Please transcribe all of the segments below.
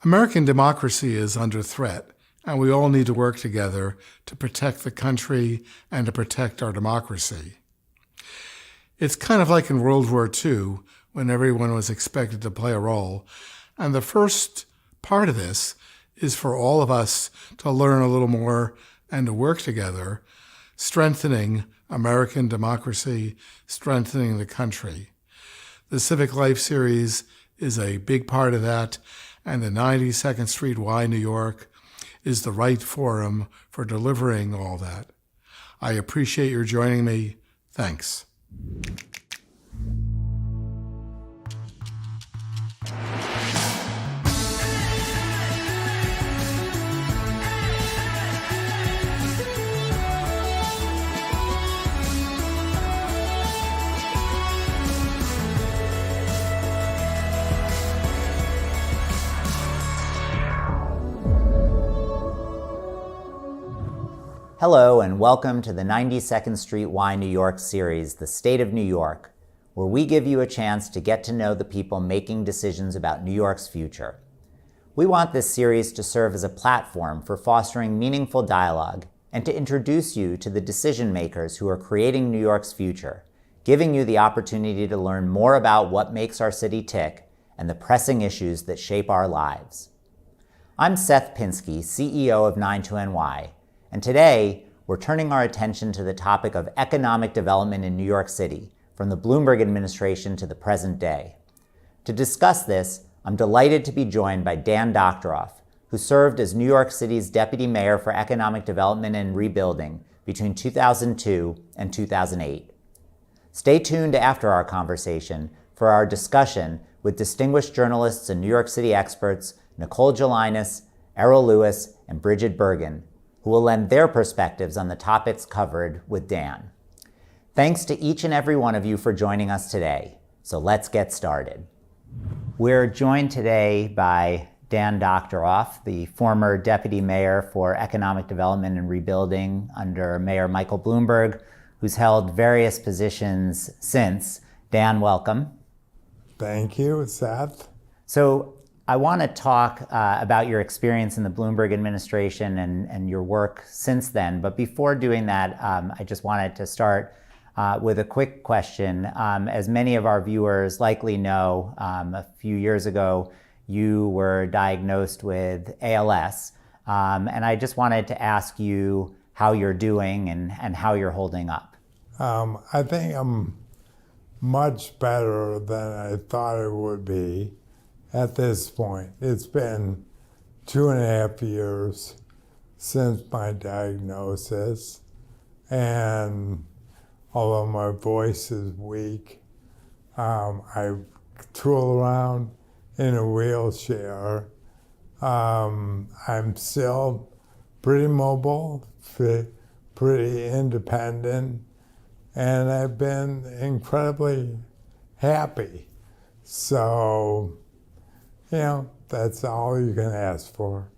American democracy is under threat, and we all need to work together to protect the country and to protect our democracy. It's kind of like in World War II, when everyone was expected to play a role, and the first part of this is for all of us to learn a little more and to work together, strengthening American democracy, strengthening the country. The Civic Life series is a big part of that, and the 92nd Street Y, New York, is the right forum for delivering all that. I appreciate your joining me. Thanks. Hello and welcome to the 92nd Street Y New York series, The State of New York, where we give you a chance to get to know the people making decisions about New York's future. We want this series to serve as a platform for fostering meaningful dialogue and to introduce you to the decision makers who are creating New York's future, giving you the opportunity to learn more about what makes our city tick and the pressing issues that shape our lives. I'm Seth Pinsky, CEO of 92NY. And today, we're turning our attention to the topic of economic development in New York City, from the Bloomberg administration to the present day. To discuss this, I'm delighted to be joined by Dan Doctoroff, who served as New York City's Deputy Mayor for Economic Development and Rebuilding between 2002 and 2008. Stay tuned after our conversation for our discussion with distinguished journalists and New York City experts Nicole Gelinas, Errol Louis, and Brigid Bergin, who will lend their perspectives on the topics covered with Dan. Thanks to each and every one of you for joining us today. So let's get started. We're joined today by Dan Doctoroff, the former Deputy Mayor for Economic Development and Rebuilding under Mayor Michael Bloomberg, who's held various positions since. Dan, welcome. Thank you, Seth. So I want to talk about your experience in the Bloomberg administration and your work since then. But before doing that, I just wanted to start with a quick question. As many of our viewers likely know, a few years ago, you were diagnosed with ALS. And I just wanted to ask you how you're doing and how you're holding up. I think I'm much better than I thought it would be. At this point, it's been 2.5 years since my diagnosis, and although my voice is weak, I tool around in a wheelchair. I'm still pretty mobile, pretty independent, and I've been incredibly happy. So, that's all you can ask for.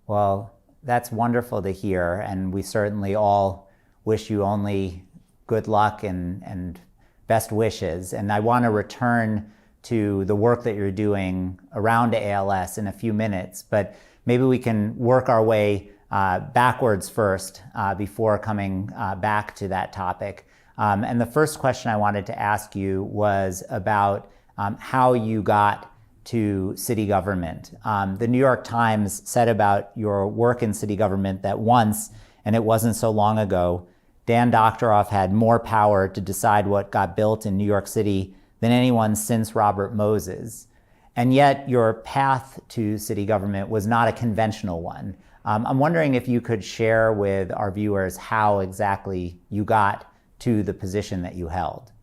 Well, that's wonderful to hear, and we certainly all wish you only good luck and best wishes. And I want to return to the work that you're doing around ALS in a few minutes, but maybe we can work our way backwards first before coming back to that topic. And the first question I wanted to ask you was about how you got to city government. The New York Times said about your work in city government that once, and it wasn't so long ago, Dan Doctoroff had more power to decide what got built in New York City than anyone since Robert Moses. And yet your path to city government was not a conventional one. I'm wondering if you could share with our viewers how exactly you got to the position that you held.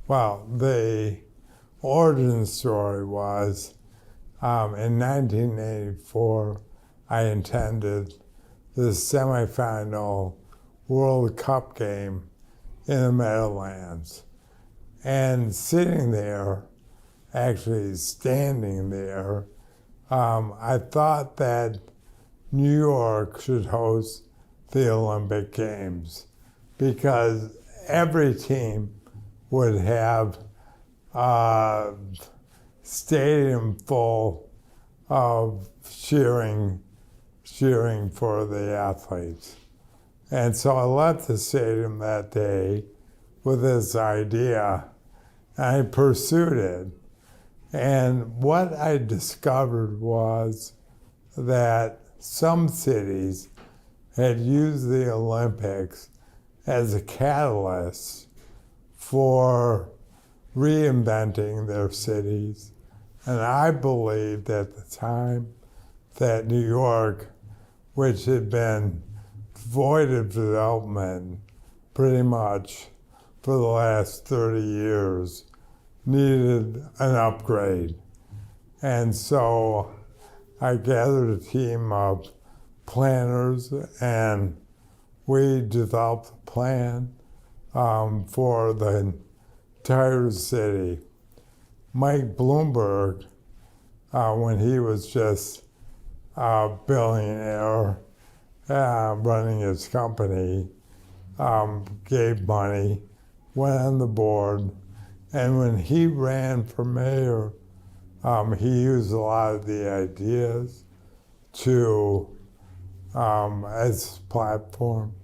Well, the origin story was in 1984, I attended the semifinal World Cup game in the Meadowlands. And sitting there, actually standing there, I thought that New York should host the Olympic Games because every team would have a stadium full of cheering for the athletes. And so I left the stadium that day with this idea, and I pursued it. And what I discovered was that some cities had used the Olympics as a catalyst for reinventing their cities. And I believed at the time that New York, which had been void of development pretty much for the last 30 years, needed an upgrade. And so I gathered a team of planners and we developed a plan for the entire city. Mike Bloomberg, when he was just a billionaire running his company, gave money, went on the board, and when he ran for mayor, he used a lot of the ideas to as platform.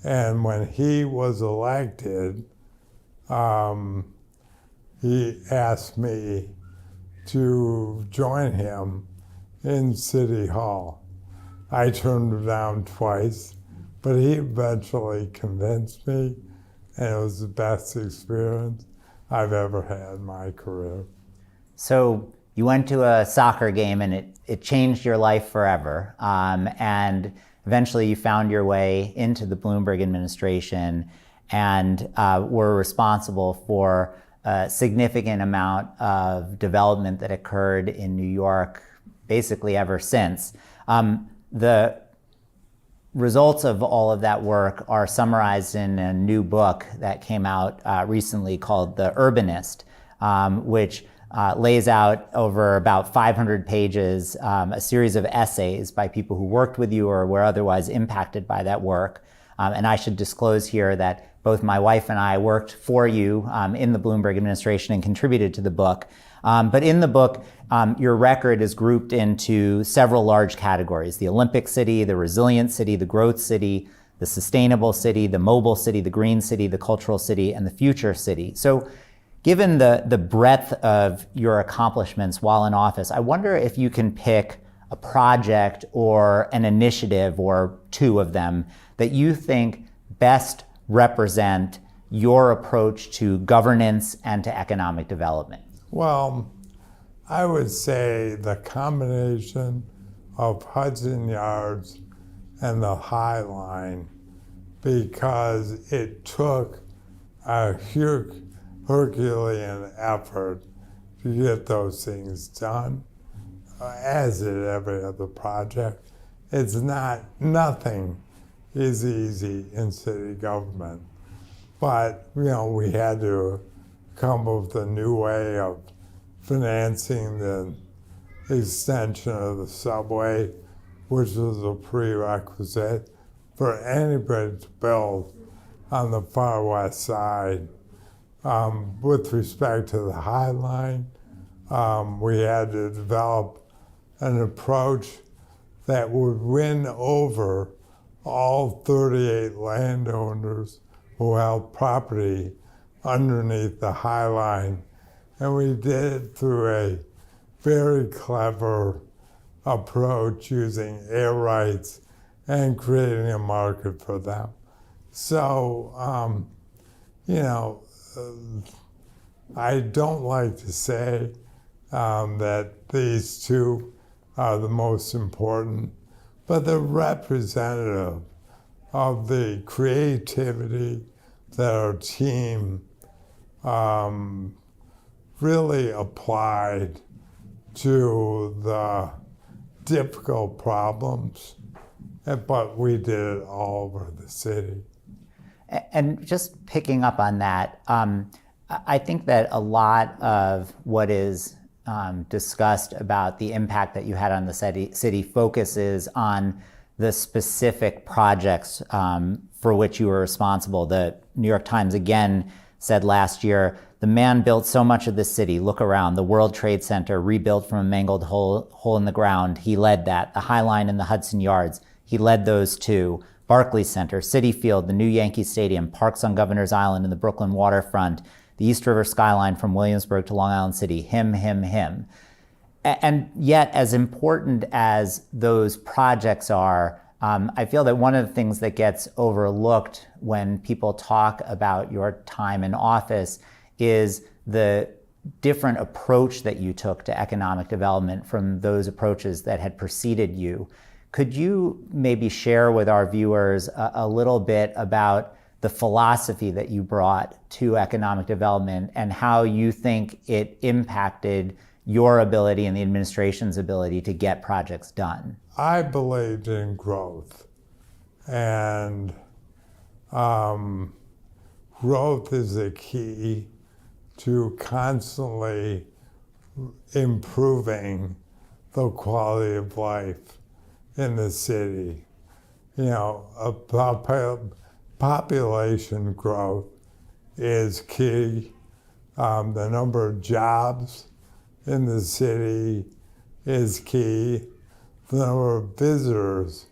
And when he was elected, he asked me to join him in City Hall. I turned him down twice, but he eventually convinced me, and it was the best experience I've ever had in my career. So you went to a soccer game and it changed your life forever. And eventually you found your way into the Bloomberg administration and were responsible for a significant amount of development that occurred in New York basically ever since. The results of all of that work are summarized in a new book that came out recently called The Urbanist, which lays out over about 500 pages a series of essays by people who worked with you or were otherwise impacted by that work. And I should disclose here that both my wife and I worked for you in the Bloomberg administration and contributed to the book. But in the book, your record is grouped into several large categories: the Olympic city, the resilient city, the growth city, the sustainable city, the mobile city, the green city, the cultural city, and the future city. So given the breadth of your accomplishments while in office, I wonder if you can pick a project or an initiative, or two of them, that you think best represent your approach to governance and to economic development. Well, I would say the combination of Hudson Yards and the High Line, because it took a huge Herculean effort to get those things done, as did every other project. Nothing is easy in city government. But, we had to come up with a new way of financing the extension of the subway, which was a prerequisite for anybody to build on the far west side. With respect to the High Line, we had to develop an approach that would win over all 38 landowners who held property underneath the High Line. And we did it through a very clever approach using air rights and creating a market for them. So, I don't like to say that these two are the most important, but they're representative of the creativity that our team really applied to the difficult problems, but we did it all over the city. And just picking up on that, I think that a lot of what is discussed about the impact that you had on the city focuses on the specific projects for which you were responsible. The New York Times again said last year The man built so much of the city. Look around. The World Trade Center, rebuilt from a mangled hole in the ground. He led that. The High Line and the Hudson Yards, he led those too. Barclays Center, Citi Field, the new Yankee Stadium, parks on Governor's Island and the Brooklyn waterfront, the East River skyline from Williamsburg to Long Island City, him. And yet, as important as those projects are, I feel that one of the things that gets overlooked when people talk about your time in office is the different approach that you took to economic development from those approaches that had preceded you. Could you maybe share with our viewers a little bit about the philosophy that you brought to economic development and how you think it impacted your ability and the administration's ability to get projects done? I believed in growth, and growth is a key to constantly improving the quality of life in the city. You know, population growth is key. The number of jobs in the city is key. The number of visitors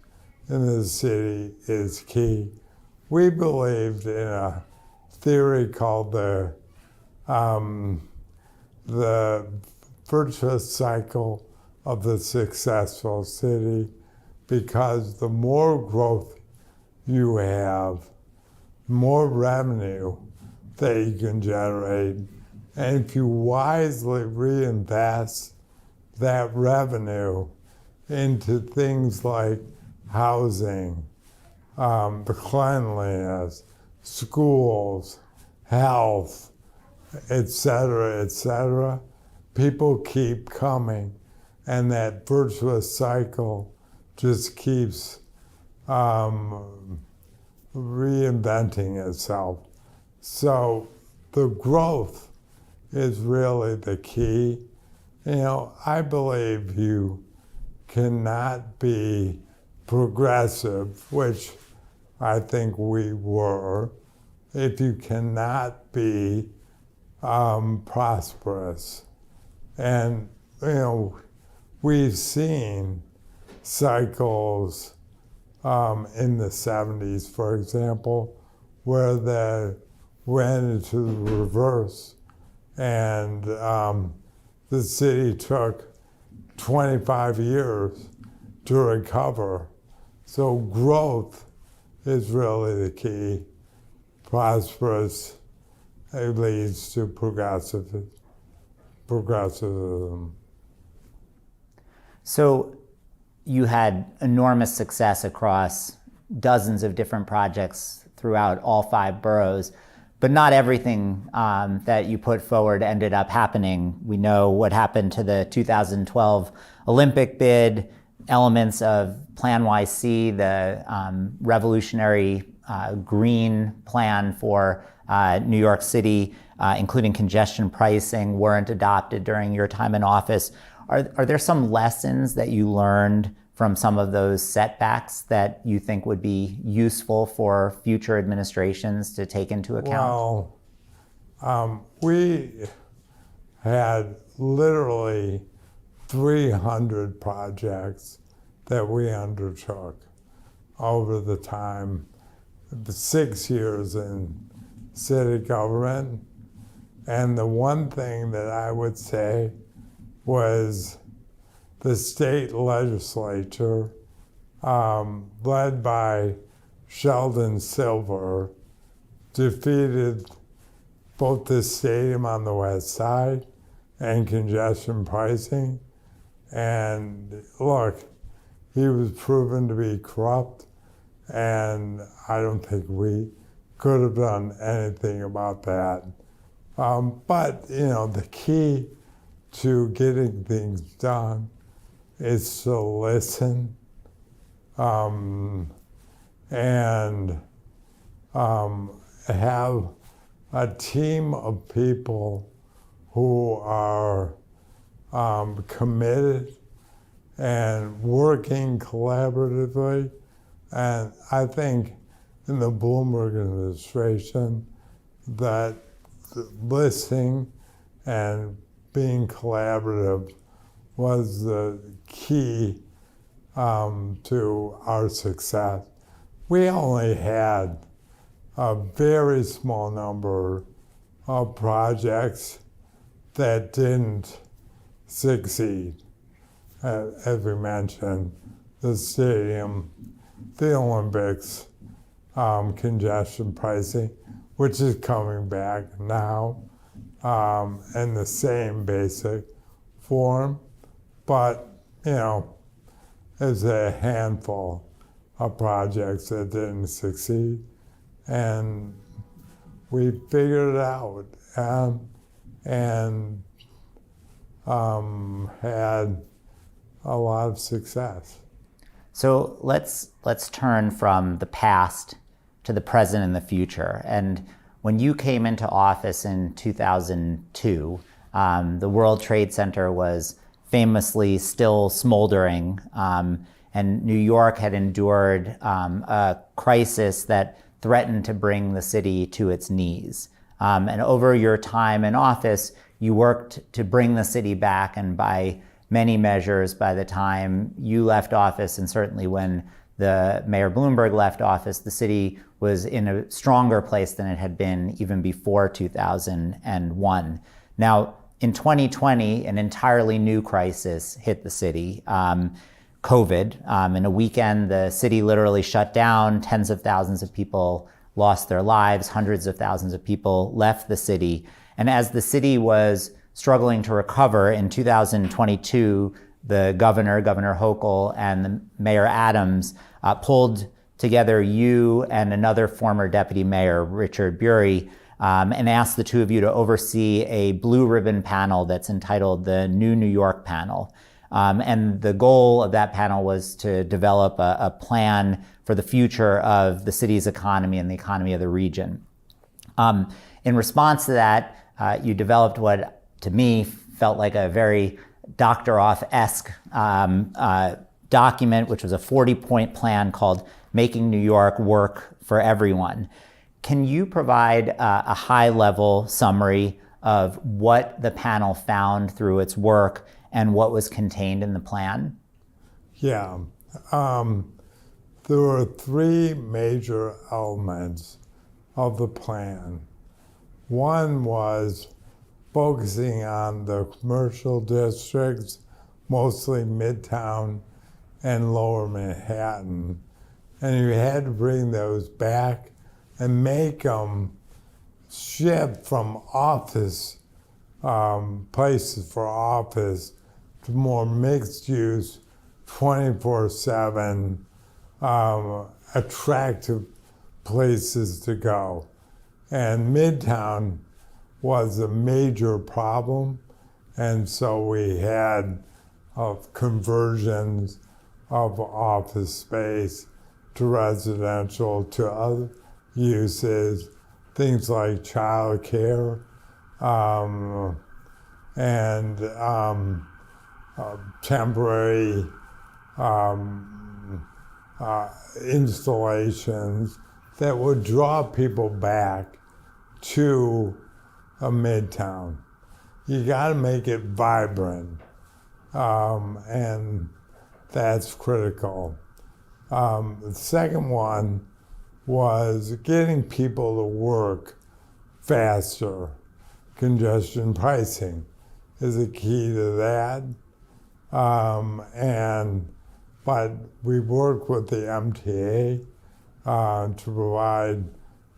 in the city is key. We believed in a theory called the virtuous cycle of the successful city, because the more growth you have, more revenue that you can generate. And if you wisely reinvest that revenue into things like housing, the cleanliness, schools, health, et cetera, people keep coming, and that virtuous cycle just keeps reinventing itself. So the growth is really the key. You know, I believe you cannot be progressive, which I think we were, if you cannot be prosperous. And, you know, we've seen cycles in the 70s, for example, where they went into the reverse, and the city took 25 years to recover. So growth is really the key. Prosperous, it leads to progressivism. So you had enormous success across dozens of different projects throughout all 5 boroughs, but not everything that you put forward ended up happening. We know what happened to the 2012 Olympic bid, elements of Plan YC, the revolutionary green plan for New York City, including congestion pricing, weren't adopted during your time in office. Are there some lessons that you learned from some of those setbacks that you think would be useful for future administrations to take into account? Well, we had literally 300 projects that we undertook over the time, the 6 years in city government. And the one thing that I would say was the state legislature, led by Sheldon Silver, defeated both the stadium on the west side and congestion pricing. And look, he was proven to be corrupt, and I don't think we could have done anything about that. But, you know, the key to getting things done is to listen and have a team of people who are committed and working collaboratively. And I think in the Bloomberg administration that listening and being collaborative was the key to our success. We only had a very small number of projects that didn't succeed. As we mentioned, the stadium, the Olympics, congestion pricing, which is coming back now in the same basic form, but there's a handful of projects that didn't succeed, and we figured it out and had a lot of success. So let's turn from the past to the present and the future. And when you came into office in 2002, the World Trade Center was famously still smoldering, and New York had endured a crisis that threatened to bring the city to its knees. And over your time in office, you worked to bring the city back, and by many measures, by the time you left office, and certainly when the Mayor Bloomberg left office, the city was in a stronger place than it had been even before 2001. Now, in 2020, an entirely new crisis hit the city, COVID. In a weekend, the city literally shut down. Tens of thousands of people lost their lives. Hundreds of thousands of people left the city. And as the city was struggling to recover in 2022, the Governor Hochul, and the Mayor Adams pulled together you and another former deputy mayor, Brigid Bergin, and asked the two of you to oversee a blue ribbon panel that's entitled the New New York Panel. And the goal of that panel was to develop a plan for the future of the city's economy and the economy of the region. In response to that, you developed what, to me, felt like a very Doctoroff-esque document, which was a 40-point plan called Making New York Work for Everyone. Can you provide a high-level summary of what the panel found through its work and what was contained in the plan? Yeah. There were three major elements of the plan. One was focusing on the commercial districts, mostly Midtown and Lower Manhattan. And you had to bring those back and make them shift from office, places for office, to more mixed use, 24/7, attractive places to go. And Midtown was a major problem, and so we had conversions of office space to residential to other uses, things like childcare, and temporary installations that would draw people back to a Midtown. You got to make it vibrant, and that's critical. The second one was getting people to work faster. Congestion pricing is a key to that. But we work with the MTA to provide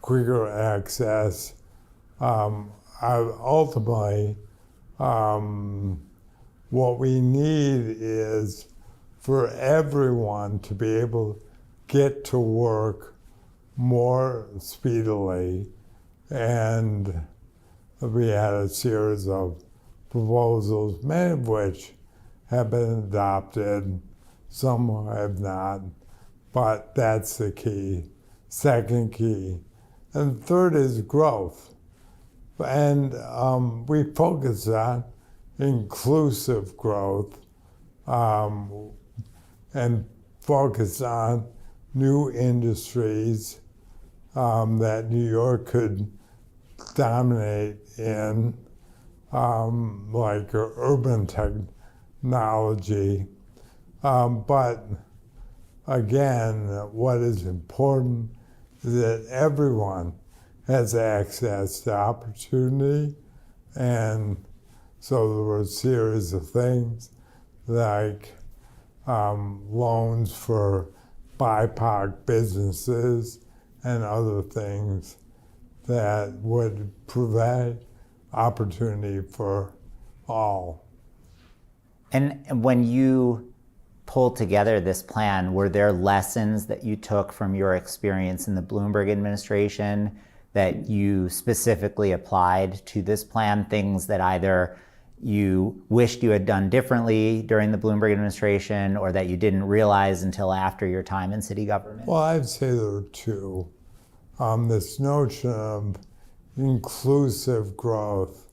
quicker access. Ultimately, what we need is for everyone to be able to get to work more speedily. And we had a series of proposals, many of which have been adopted, some have not, but that's the key. Second key. And third is growth. And we focus on inclusive growth and focus on new industries that New York could dominate in like urban technology. But again, what is important is that everyone has access to opportunity. And so there were a series of things like loans for BIPOC businesses and other things that would provide opportunity for all. And when you pulled together this plan, were there lessons that you took from your experience in the Bloomberg administration that you specifically applied to this plan, things that either you wished you had done differently during the Bloomberg administration or that you didn't realize until after your time in city government? Well, I'd say there are two. This notion of inclusive growth,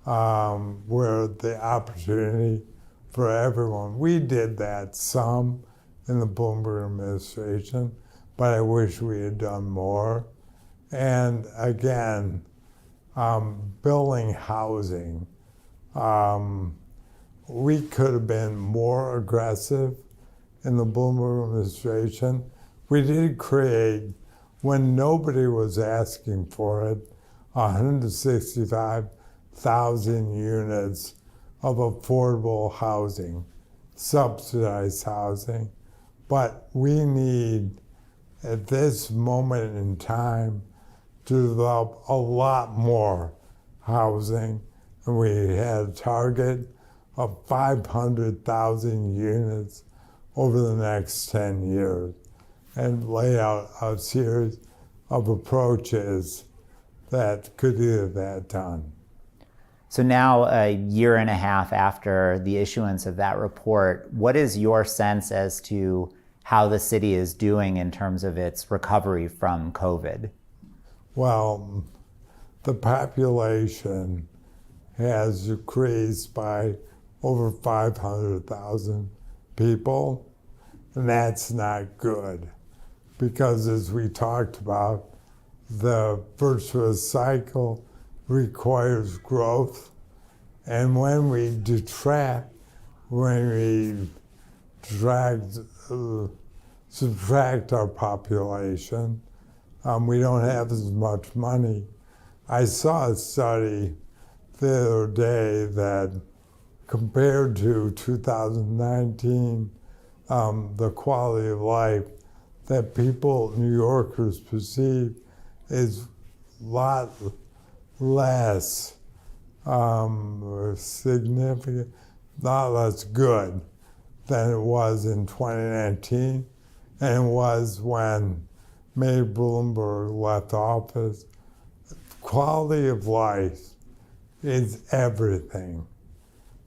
where the opportunity for everyone. We did that some in the Bloomberg administration, but I wish we had done more. And again, building housing. We could have been more aggressive in the Bloomberg administration. We did create, when nobody was asking for it, 165,000 units of affordable housing, subsidized housing. But we need, at this moment in time, to develop a lot more housing. And we had a target of 500,000 units over the next 10 years and lay out a series of approaches that could get that done. So now, a year and a half after the issuance of that report, what is your sense as to how the city is doing in terms of its recovery from COVID? Well, the population has decreased by over 500,000 people, and that's not good because, as we talked about, the virtuous cycle requires growth, and when we subtract our population, we don't have as much money. I saw a study the other day that compared to 2019, the quality of life that people, New Yorkers, perceive is a lot less or significant, not less good than it was in 2019, and it was when Mayor Bloomberg left office. Quality of life is everything.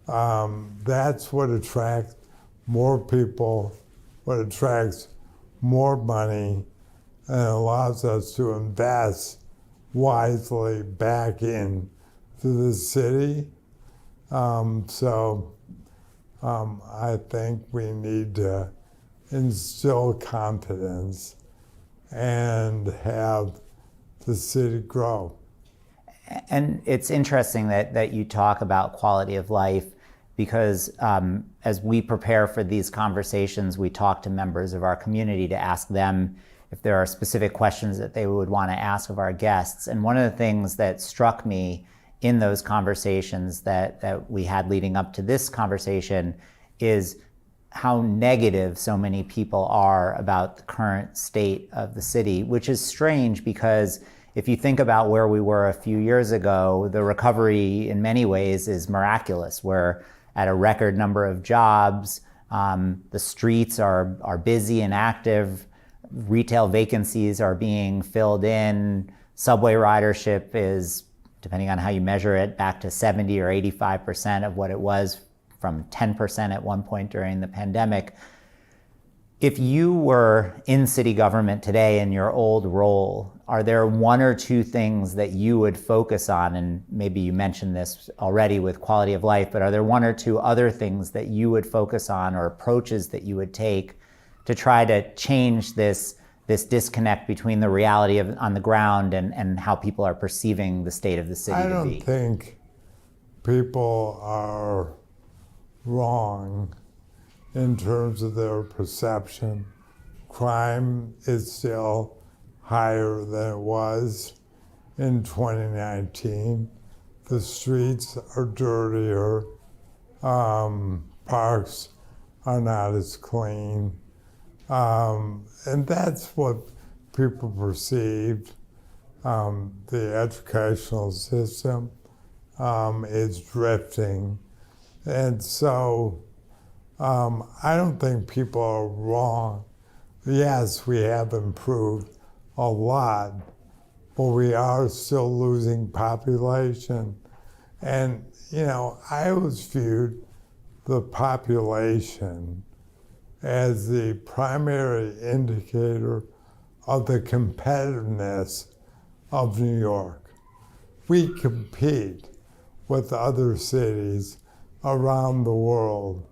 That's what attracts more people, what attracts more money, and allows us to invest wisely back in to the city. I think we need to instill confidence and have the city grow. And it's interesting that you talk about quality of life because as we prepare for these conversations, we talk to members of our community to ask them if there are specific questions that they would want to ask of our guests. And one of the things that struck me in those conversations that we had leading up to this conversation is how negative so many people are about the current state of the city, which is strange because if you think about where we were a few years ago, the recovery in many ways is miraculous. We're at a record number of jobs. The streets are busy and active. Retail vacancies are being filled in. Subway ridership is, depending on how you measure it, back to 70 or 85% of what it was from 10% at one point during the pandemic. If you were in city government today in your old role, are there one or two things that you would focus on? And maybe you mentioned this already with quality of life, but are there one or two other things that you would focus on or approaches that you would take to try to change this this disconnect between the reality of on the ground and how people are perceiving the state of the city to be? I don't think people are wrong in terms of their perception. Crime is still higher than it was in 2019. The streets are dirtier. Parks are not as clean. And that's what people perceive. The educational system is drifting. And so I don't think people are wrong. Yes, we have improved a lot, but we are still losing population. And, I always viewed the population as the primary indicator of the competitiveness of New York. We compete with other cities around the world.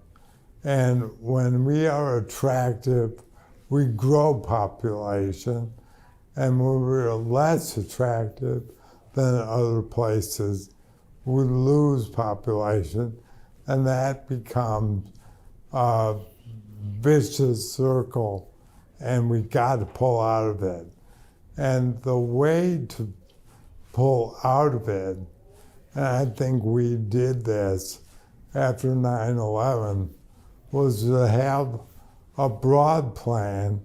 And when we are attractive, we grow population. And when we're less attractive than other places, we lose population. And that becomes a vicious circle, and we got to pull out of it. And the way to pull out of it, and I think we did this after 9/11, was to have a broad plan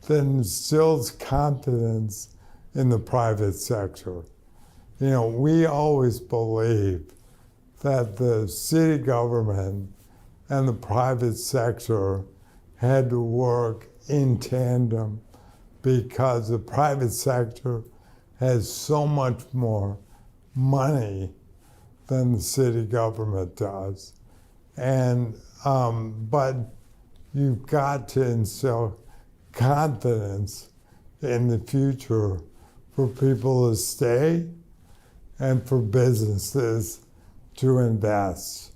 that instills confidence in the private sector. We always believed that the city government and the private sector had to work in tandem because the private sector has so much more money than the city government does. And but you've got to instill confidence in the future for people to stay and for businesses to invest.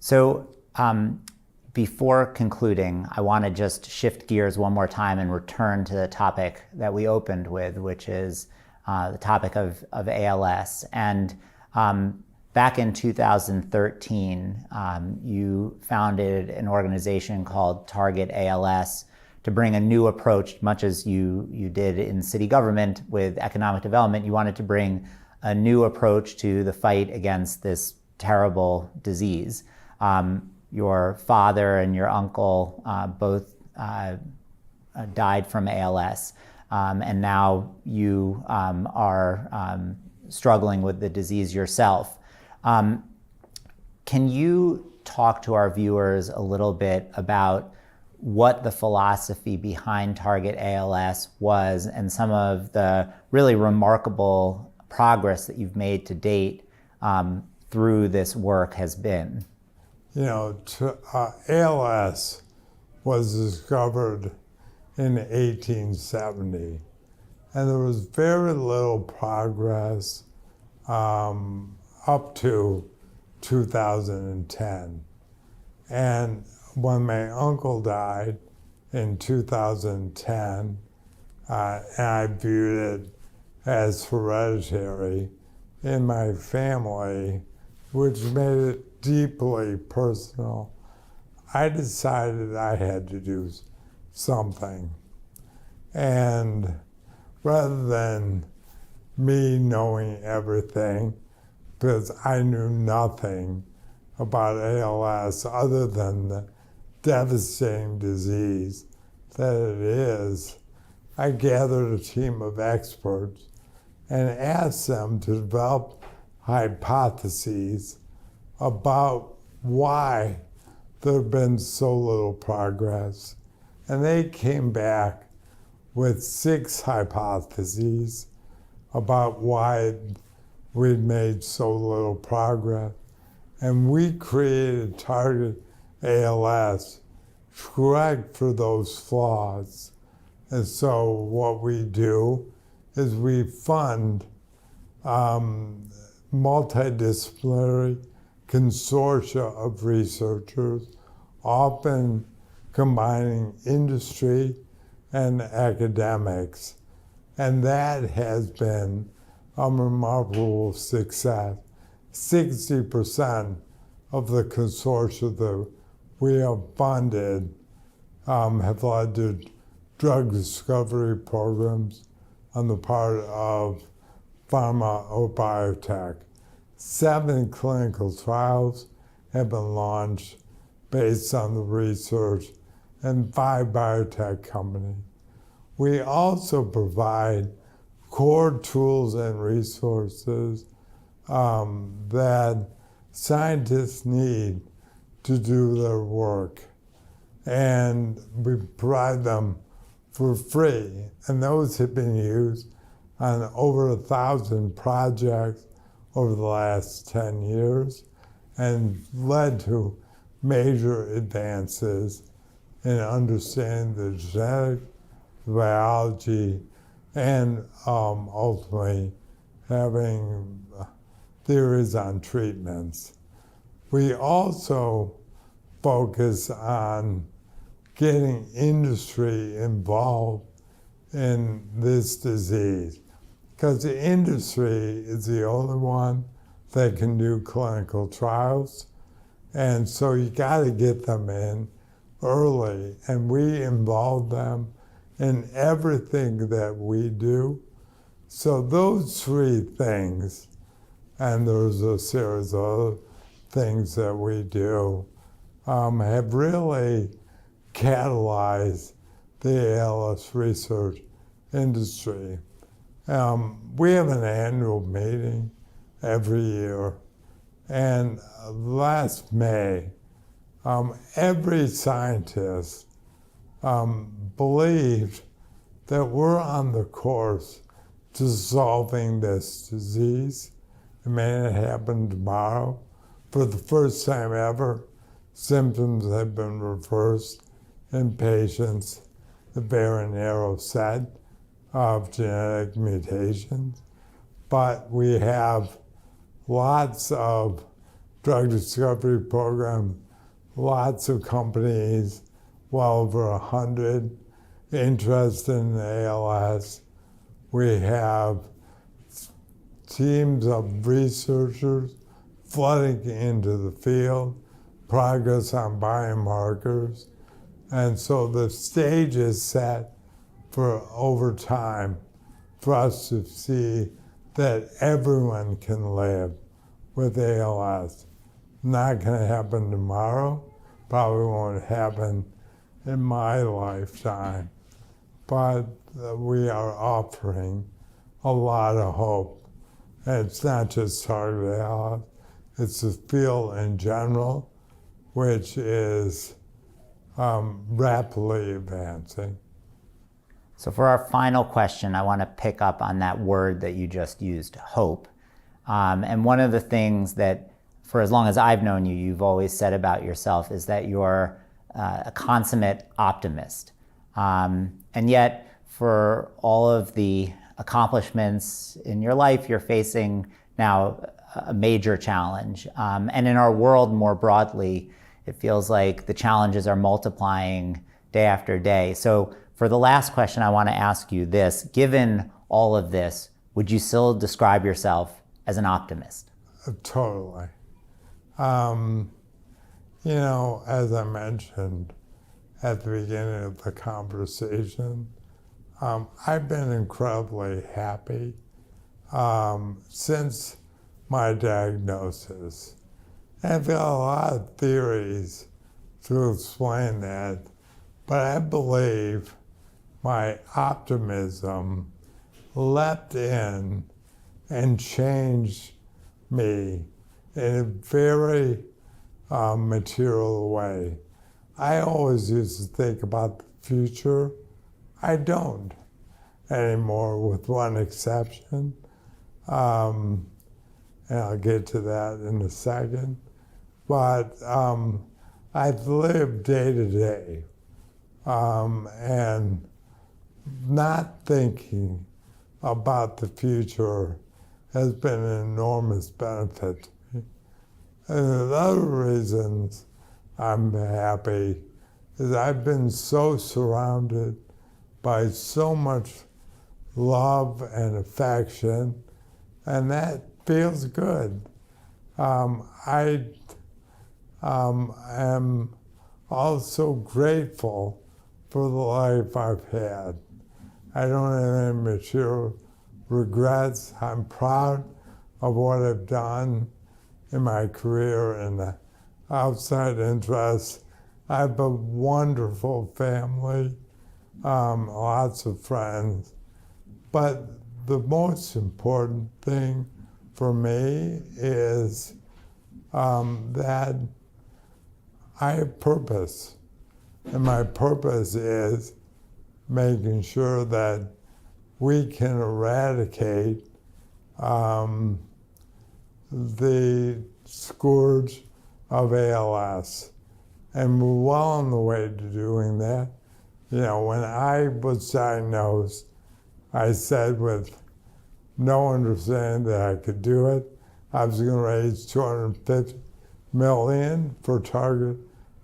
So before concluding, I want to just shift gears one more time and return to the topic that we opened with, which is the topic of ALS. And back in 2013, you founded an organization called Target ALS to bring a new approach, much as you did in city government with economic development. You wanted to bring a new approach to the fight against this terrible disease. Your father and your uncle both died from ALS, and now you are struggling with the disease yourself. Can you talk to our viewers a little bit about what the philosophy behind Target ALS was and some of the really remarkable progress that you've made to date through this work has been? ALS was discovered in 1870, and there was very little progress up to 2010. And when my uncle died in 2010, and I viewed it as hereditary in my family, which made it deeply personal, I decided I had to do something. And rather than me knowing everything, because I knew nothing about ALS other than the devastating disease that it is, I gathered a team of experts and asked them to develop hypotheses about why there had been so little progress. And they came back with 6 hypotheses about why we'd made so little progress. And we created Target ALS to correct for those flaws. And so what we do is we fund multidisciplinary consortia of researchers, often combining industry and academics. And that has been a remarkable success. 60% of the consortia that we have funded have led to drug discovery programs on the part of pharma or biotech. 7 clinical trials have been launched based on the research and 5 biotech companies. We also provide core tools and resources that scientists need to do their work. And we provide them for free. And those have been used on over 1,000 projects over the last 10 years and led to major advances in understanding the genetics, the biology, and ultimately having theories on treatments. We also focus on getting industry involved in this disease, because the industry is the only one that can do clinical trials, and so you got to get them in early, and we involve them in everything that we do. So those 3 things, and there's a series of other things that we do, have really catalyzed the ALS research industry. We have an annual meeting every year, and last May, every scientist believed that we're on the course to solving this disease. It may not happen tomorrow. For the first time ever, symptoms have been reversed in patients, the bear and narrow set of genetic mutations. But we have lots of drug discovery programs, lots of companies, well over 100 interested in ALS. We have teams of researchers flooding into the field, progress on biomarkers. And so the stage is set for over time for us to see that everyone can live with ALS. Not going to happen tomorrow, probably won't happen in my lifetime, but we are offering a lot of hope. And it's not just targeted ALS, it's the field in general, which is rapidly advancing. So for our final question, I want to pick up on that word that you just used, hope. And one of the things that, for as long as I've known you, you've always said about yourself is that you're a consummate optimist. And yet, for all of the accomplishments in your life, you're facing now a major challenge. And in our world more broadly, it feels like the challenges are multiplying day after day. So for the last question, I want to ask you this. Given all of this, would you still describe yourself as an optimist? Totally. You know, as I mentioned at the beginning of the conversation, I've been incredibly happy since my diagnosis. I've got a lot of theories to explain that, but I believe my optimism leapt in and changed me in a very material way. I always used to think about the future. I don't anymore, with one exception. And I'll get to that in a second. But I've lived day to day, and not thinking about the future has been an enormous benefit to me. And the other reasons I'm happy is I've been so surrounded by so much love and affection, and that feels good. I am also grateful for the life I've had. I don't have any material regrets. I'm proud of what I've done in my career and the outside interests. I have a wonderful family, lots of friends. But the most important thing for me is that I have purpose. And my purpose is making sure that we can eradicate the scourge of ALS. And we're well on the way to doing that. You know, when I was diagnosed, I said with no understanding that I could do it, I was going to raise $250 million for Target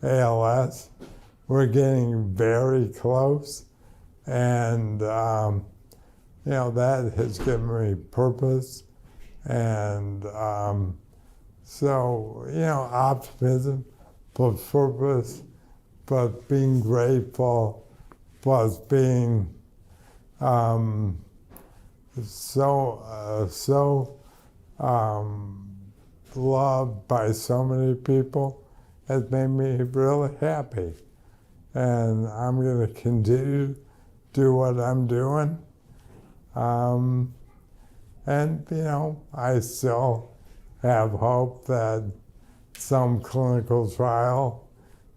ALS. We're getting very close, and you know, that has given me purpose, and so, you know, optimism plus purpose, plus being grateful, plus being loved by so many people has made me really happy. And I'm going to continue to do what I'm doing. And, you know, I still have hope that some clinical trial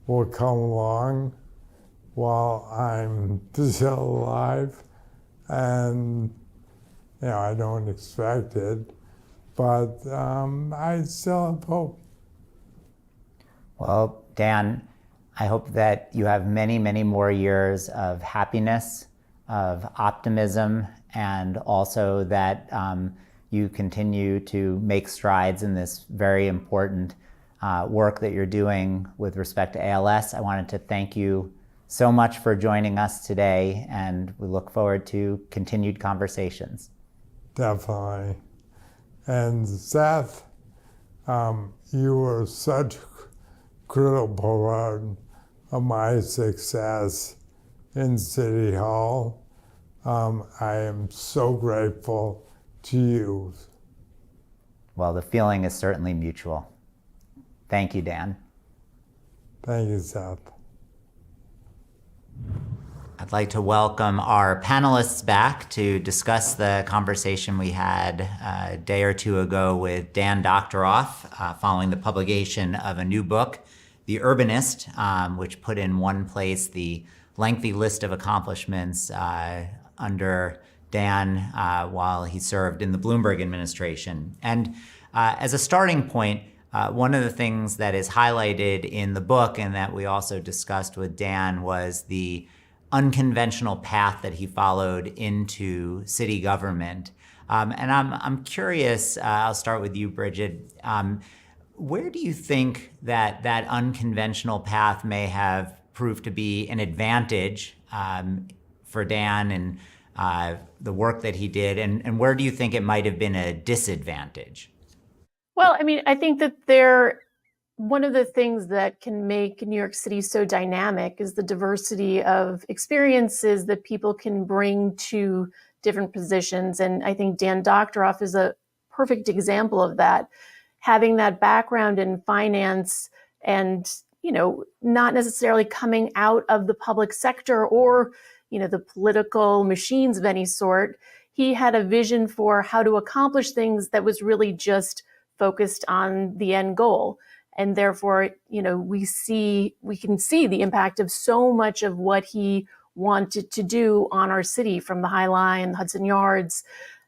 will come along while I'm still alive. And, you know, I don't expect it, but I still have hope. Well, Dan, I hope that you have many, many more years of happiness, of optimism, and also that you continue to make strides in this very important work that you're doing with respect to ALS. I wanted to thank you so much for joining us today, and we look forward to continued conversations. Definitely. And Seth, you were such a critical part of my success in City Hall. I am so grateful to you. Well, the feeling is certainly mutual. Thank you, Dan. Thank you, Seth. I'd like to welcome our panelists back to discuss the conversation we had a day or two ago with Dan Doctoroff following the publication of a new book, The Urbanist, which put in one place the lengthy list of accomplishments under Dan while he served in the Bloomberg administration. And as a starting point, one of the things that is highlighted in the book and that we also discussed with Dan was the unconventional path that he followed into city government. And I'm curious, I'll start with you, Brigid. Where do you think that that unconventional path may have proved to be an advantage for Dan and the work that he did? And where do you think it might have been a disadvantage? Well, I mean, I think that one of the things that can make New York City so dynamic is the diversity of experiences that people can bring to different positions. And I think Dan Doctoroff is a perfect example of that. Having that background in finance and, you know, not necessarily coming out of the public sector or, you know, the political machines of any sort, he had a vision for how to accomplish things that was really just focused on the end goal. And therefore, you know, we can see the impact of so much of what he wanted to do on our city, from the High Line, the Hudson Yards.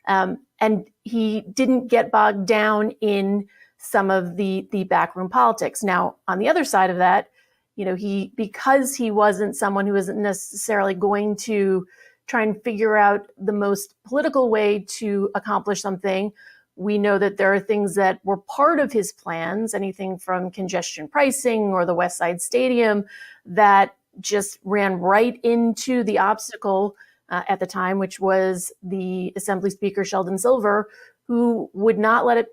And he didn't get bogged down in some of the backroom politics. Now, on the other side of that, you know, because he wasn't someone who wasn't necessarily going to try and figure out the most political way to accomplish something, we know that there are things that were part of his plans, anything from congestion pricing or the West Side Stadium, that just ran right into the obstacle at the time, which was the Assembly Speaker Sheldon Silver, who would not let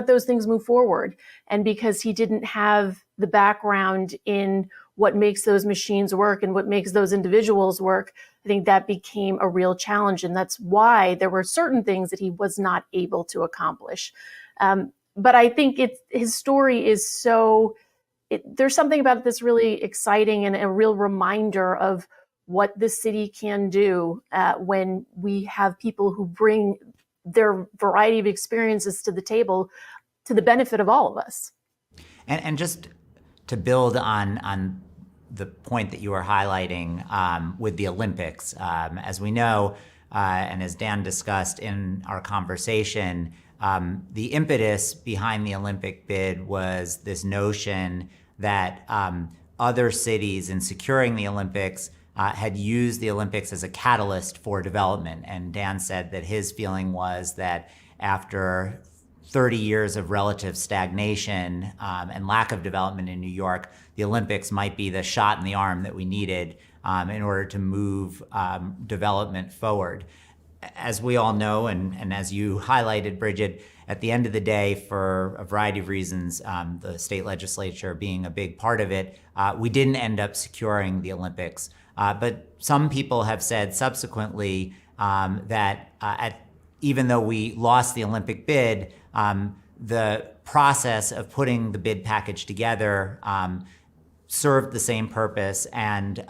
those things move forward. And because he didn't have the background in what makes those machines work and what makes those individuals work, I think that became a real challenge. And that's why there were certain things that he was not able to accomplish. But I think his story is there's something about it that's really exciting and a real reminder of what the city can do when we have people who bring their variety of experiences to the table to the benefit of all of us. And just to build on the point that you were highlighting with the Olympics, as we know, and as Dan discussed in our conversation, the impetus behind the Olympic bid was this notion that other cities in securing the Olympics had used the Olympics as a catalyst for development. And Dan said that his feeling was that after 30 years of relative stagnation and lack of development in New York, the Olympics might be the shot in the arm that we needed in order to move development forward. As we all know, and as you highlighted, Brigid, at the end of the day, for a variety of reasons, the state legislature being a big part of it, we didn't end up securing the Olympics. But some people have said subsequently that even though we lost the Olympic bid, the process of putting the bid package together served the same purpose, and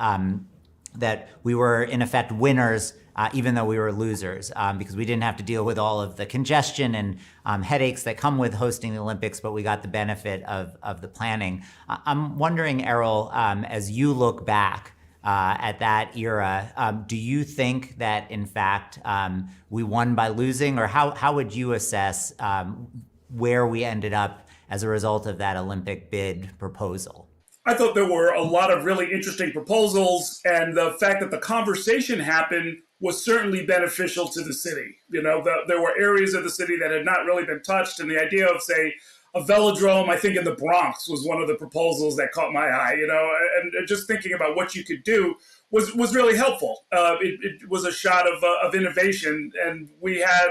that we were, in effect, winners even though we were losers, because we didn't have to deal with all of the congestion and headaches that come with hosting the Olympics, but we got the benefit of the planning. I'm wondering, Errol, as you look back at that era, do you think that, in fact, we won by losing, or how would you assess where we ended up as a result of that Olympic bid proposal? I thought there were a lot of really interesting proposals, and the fact that the conversation happened was certainly beneficial to the city. There were areas of the city that had not really been touched, and the idea of, say, a velodrome, I think in the Bronx, was one of the proposals that caught my eye, and just thinking about what you could do was really helpful. It was a shot of innovation, and we had,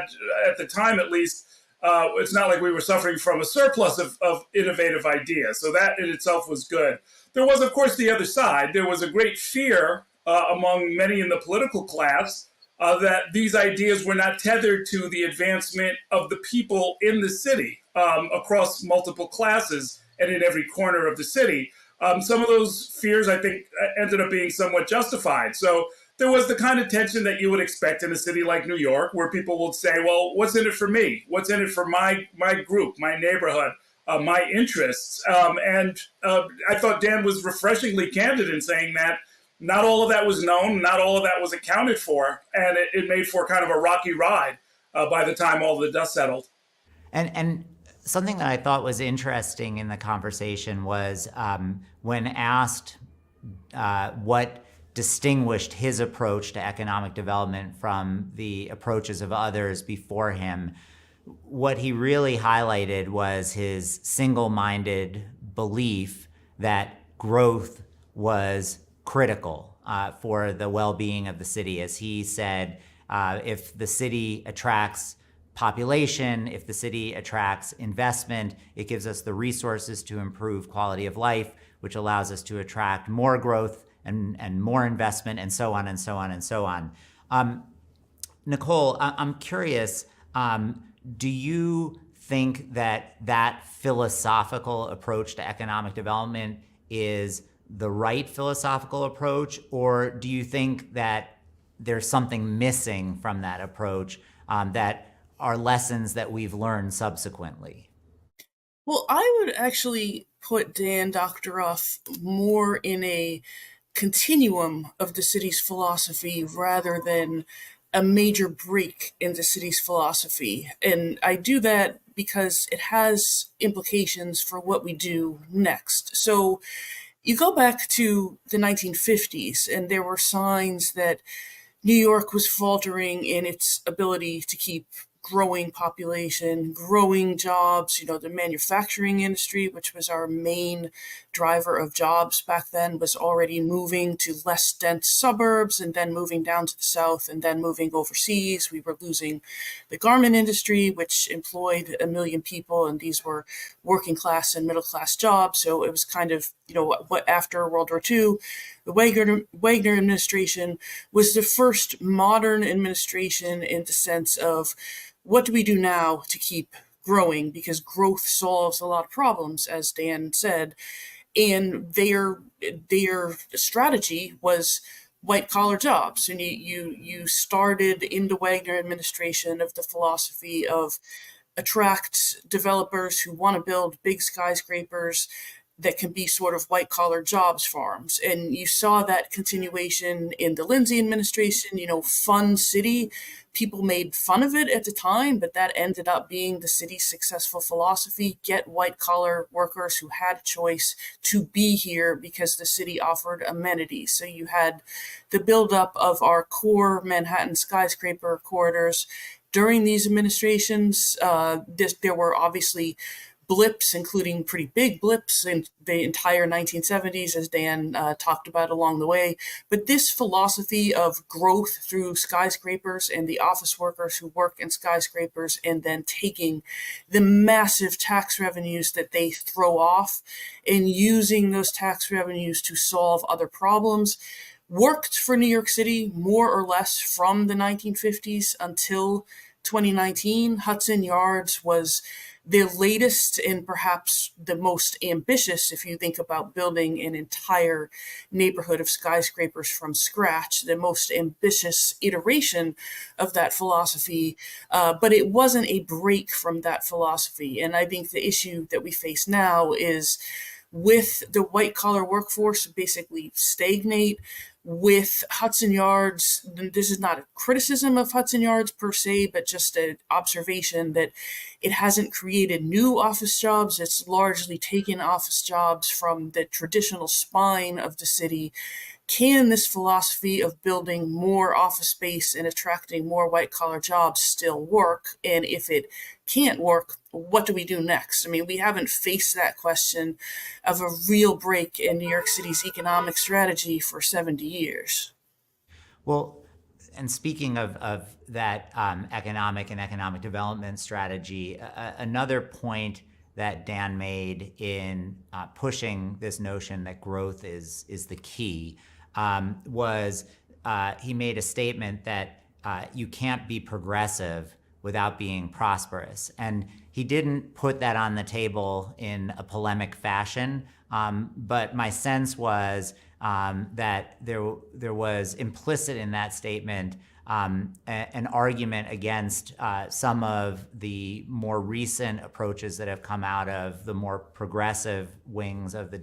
at the time at least, it's not like we were suffering from a surplus of innovative ideas. So that in itself was good. There was, of course, the other side. There was a great fear among many in the political class that these ideas were not tethered to the advancement of the people in the city across multiple classes and in every corner of the city. Some of those fears, I think, ended up being somewhat justified. So there was the kind of tension that you would expect in a city like New York, where people would say, well, what's in it for me? What's in it for my group, my neighborhood, my interests? And I thought Dan was refreshingly candid in saying that not all of that was known, not all of that was accounted for, and it made for kind of a rocky ride by the time all the dust settled. And something that I thought was interesting in the conversation was when asked what distinguished his approach to economic development from the approaches of others before him, what he really highlighted was his single-minded belief that growth was critical for the well-being of the city. As he said, if the city attracts population, if the city attracts investment, it gives us the resources to improve quality of life, which allows us to attract more growth and more investment, and so on and so on and so on. Nicole, I'm curious, do you think that philosophical approach to economic development is the right philosophical approach, or do you think that there's something missing from that approach that are lessons that we've learned subsequently? Well, I would actually put Dan Doctoroff more in a continuum of the city's philosophy rather than a major break in the city's philosophy. And I do that because it has implications for what we do next. So you go back to the 1950s, and there were signs that New York was faltering in its ability to keep growing population, growing jobs. The manufacturing industry, which was our main driver of jobs back then, was already moving to less dense suburbs and then moving down to the south and then moving overseas. We were losing the garment industry, which employed 1 million people, and these were working class and middle class jobs. So it was kind of, what after World War II, the Wagner administration was the first modern administration in the sense of what do we do now to keep growing, because growth solves a lot of problems, as Dan said. And their strategy was white collar jobs. And you started in the Wagner administration of the philosophy of attract developers who want to build big skyscrapers that can be sort of white collar jobs farms. And you saw that continuation in the Lindsay administration, fun city. People made fun of it at the time, but that ended up being the city's successful philosophy: get white collar workers who had a choice to be here because the city offered amenities. So you had the buildup of our core Manhattan skyscraper corridors. During these administrations, there were obviously blips, including pretty big blips in the entire 1970s, as Dan talked about along the way. But this philosophy of growth through skyscrapers and the office workers who work in skyscrapers, and then taking the massive tax revenues that they throw off and using those tax revenues to solve other problems, worked for New York City more or less from the 1950s until 2019. Hudson Yards was the latest and perhaps the most ambitious, if you think about building an entire neighborhood of skyscrapers from scratch, the most ambitious iteration of that philosophy. But it wasn't a break from that philosophy. And I think the issue that we face now is, with the white collar workforce basically stagnate, with Hudson Yards, this is not a criticism of Hudson Yards per se, but just an observation that it hasn't created new office jobs. It's largely taken office jobs from the traditional spine of the city. Can this philosophy of building more office space and attracting more white collar jobs still work? And if it can't work, what do we do next? I mean, we haven't faced that question of a real break in New York City's economic strategy for 70 years. Well, and speaking of that economic and economic development strategy, another point that Dan made in pushing this notion that growth is the key was he made a statement that you can't be progressive without being prosperous. And he didn't put that on the table in a polemic fashion, but my sense was that there was implicit in that statement an argument against some of the more recent approaches that have come out of the more progressive wings of the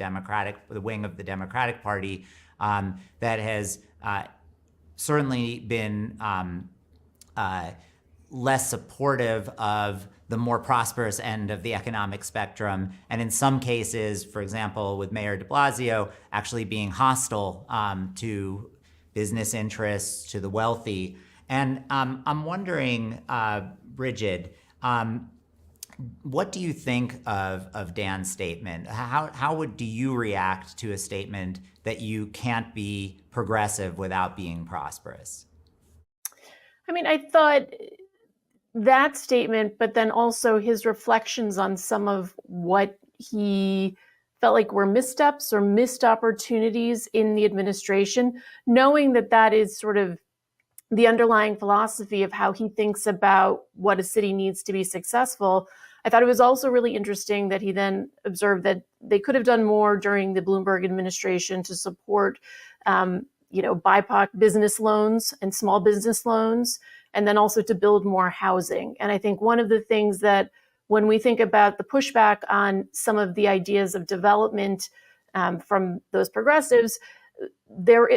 wing of the Democratic Party that has certainly been less supportive of the more prosperous end of the economic spectrum, and in some cases, for example, with Mayor de Blasio, actually being hostile to business interests, to the wealthy. And I'm wondering, Brigid, what do you think of Dan's statement? How do you react to a statement that you can't be progressive without being prosperous? I mean, I thought that statement, but then also his reflections on some of what he felt like were missteps or missed opportunities in the administration, knowing that that is sort of the underlying philosophy of how he thinks about what a city needs to be successful. I thought it was also really interesting that he then observed that they could have done more during the Bloomberg administration to support, BIPOC business loans and small business loans, and then also to build more housing. And I think one of the things that when we think about the pushback on some of the ideas of development from those progressives, there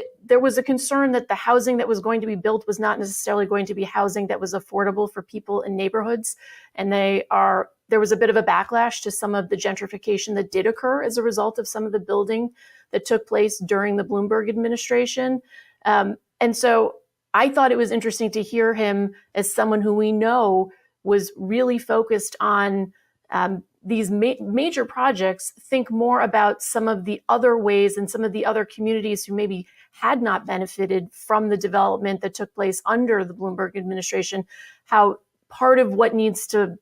was a concern that the housing that was going to be built was not necessarily going to be housing that was affordable for people in neighborhoods. And there was a bit of a backlash to some of the gentrification that did occur as a result of some of the building that took place during the Bloomberg administration. And so I thought it was interesting to hear him as someone who we know was really focused on these major projects, think more about some of the other ways and some of the other communities who maybe had not benefited from the development that took place under the Bloomberg administration, how part of what needs to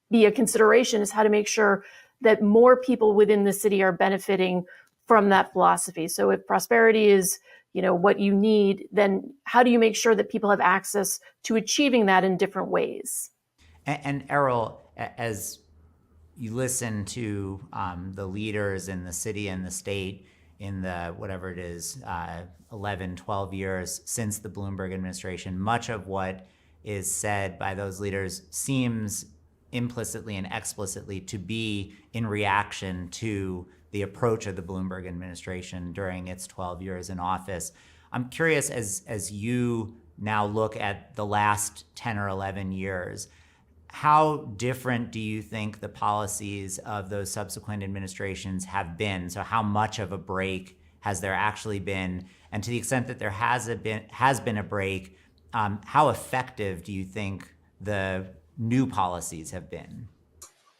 be a consideration is how to make sure that more people within the city are benefiting from that philosophy. So if prosperity is, what you need, then how do you make sure that people have access to achieving that in different ways? And Errol, as you listen to the leaders in the city and the state in the, whatever it is, 11, 12 years since the Bloomberg administration, much of what is said by those leaders seems implicitly and explicitly to be in reaction to the approach of the Bloomberg administration during its 12 years in office. I'm curious, as you now look at the last 10 or 11 years, how different do you think the policies of those subsequent administrations have been? So how much of a break has there actually been? And to the extent that there has been a break, how effective do you think the new policies have been?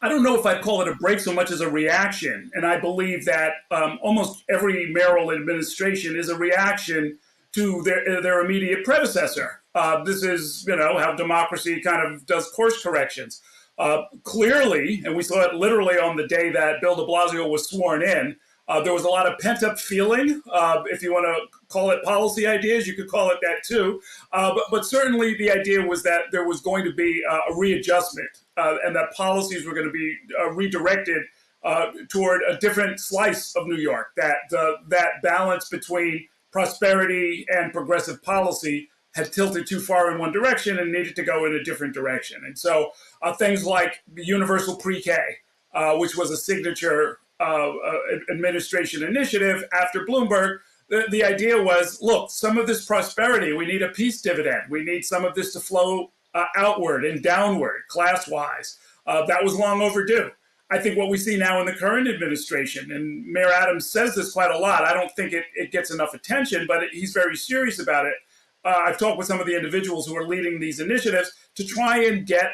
I don't know if I'd call it a break so much as a reaction. And I believe that almost every mayoral administration is a reaction to their immediate predecessor. This is, how democracy kind of does course corrections. Clearly, and we saw it literally on the day that Bill de Blasio was sworn in, there was a lot of pent-up feeling. If you want to call it policy ideas, you could call it that too. But certainly the idea was that there was going to be a readjustment and that policies were going to be redirected toward a different slice of New York, that balance between prosperity and progressive policy had tilted too far in one direction and needed to go in a different direction. And so things like the universal pre-K, which was a signature administration initiative after Bloomberg, the idea was, look, some of this prosperity, we need a peace dividend. We need some of this to flow outward and downward, class-wise. That was long overdue. I think what we see now in the current administration, and Mayor Adams says this quite a lot, I don't think it gets enough attention, but he's very serious about it. I've talked with some of the individuals who are leading these initiatives to try and get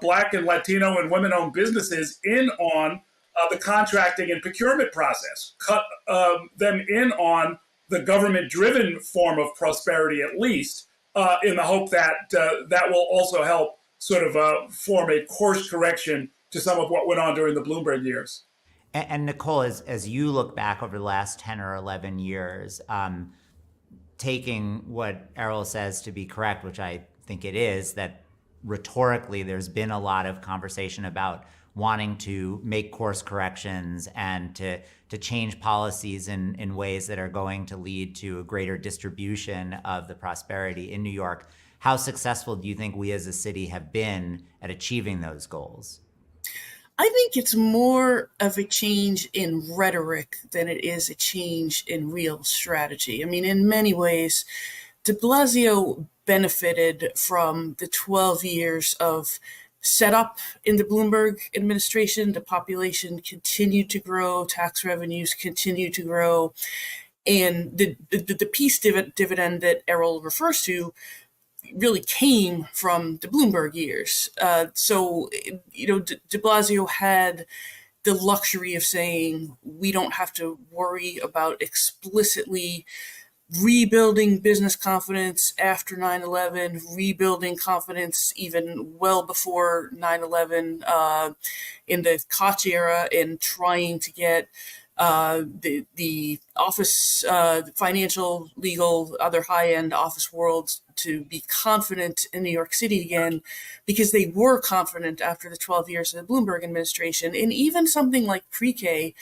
Black and Latino and women-owned businesses in on the contracting and procurement process, cut them in on the government-driven form of prosperity at least, in the hope that that will also help sort of form a course correction to some of what went on during the Bloomberg years. And Nicole, as you look back over the last 10 or 11 years, taking what Errol says to be correct, which I think it is, that rhetorically there's been a lot of conversation about wanting to make course corrections and to change policies in ways that are going to lead to a greater distribution of the prosperity in New York. How successful do you think we as a city have been at achieving those goals? I think it's more of a change in rhetoric than it is a change in real strategy. I mean, in many ways, de Blasio benefited from the 12 years of setup in the Bloomberg administration. The population continued to grow, tax revenues continued to grow, and the peace dividend that Errol refers to really came from the Bloomberg years. So, de Blasio had the luxury of saying, we don't have to worry about explicitly rebuilding business confidence after 9/11, rebuilding confidence even well before 9/11 in the Koch era, and trying to get the office, financial, legal, other high-end office worlds to be confident in New York City again, because they were confident after the 12 years of the Bloomberg administration. And even something like pre-K,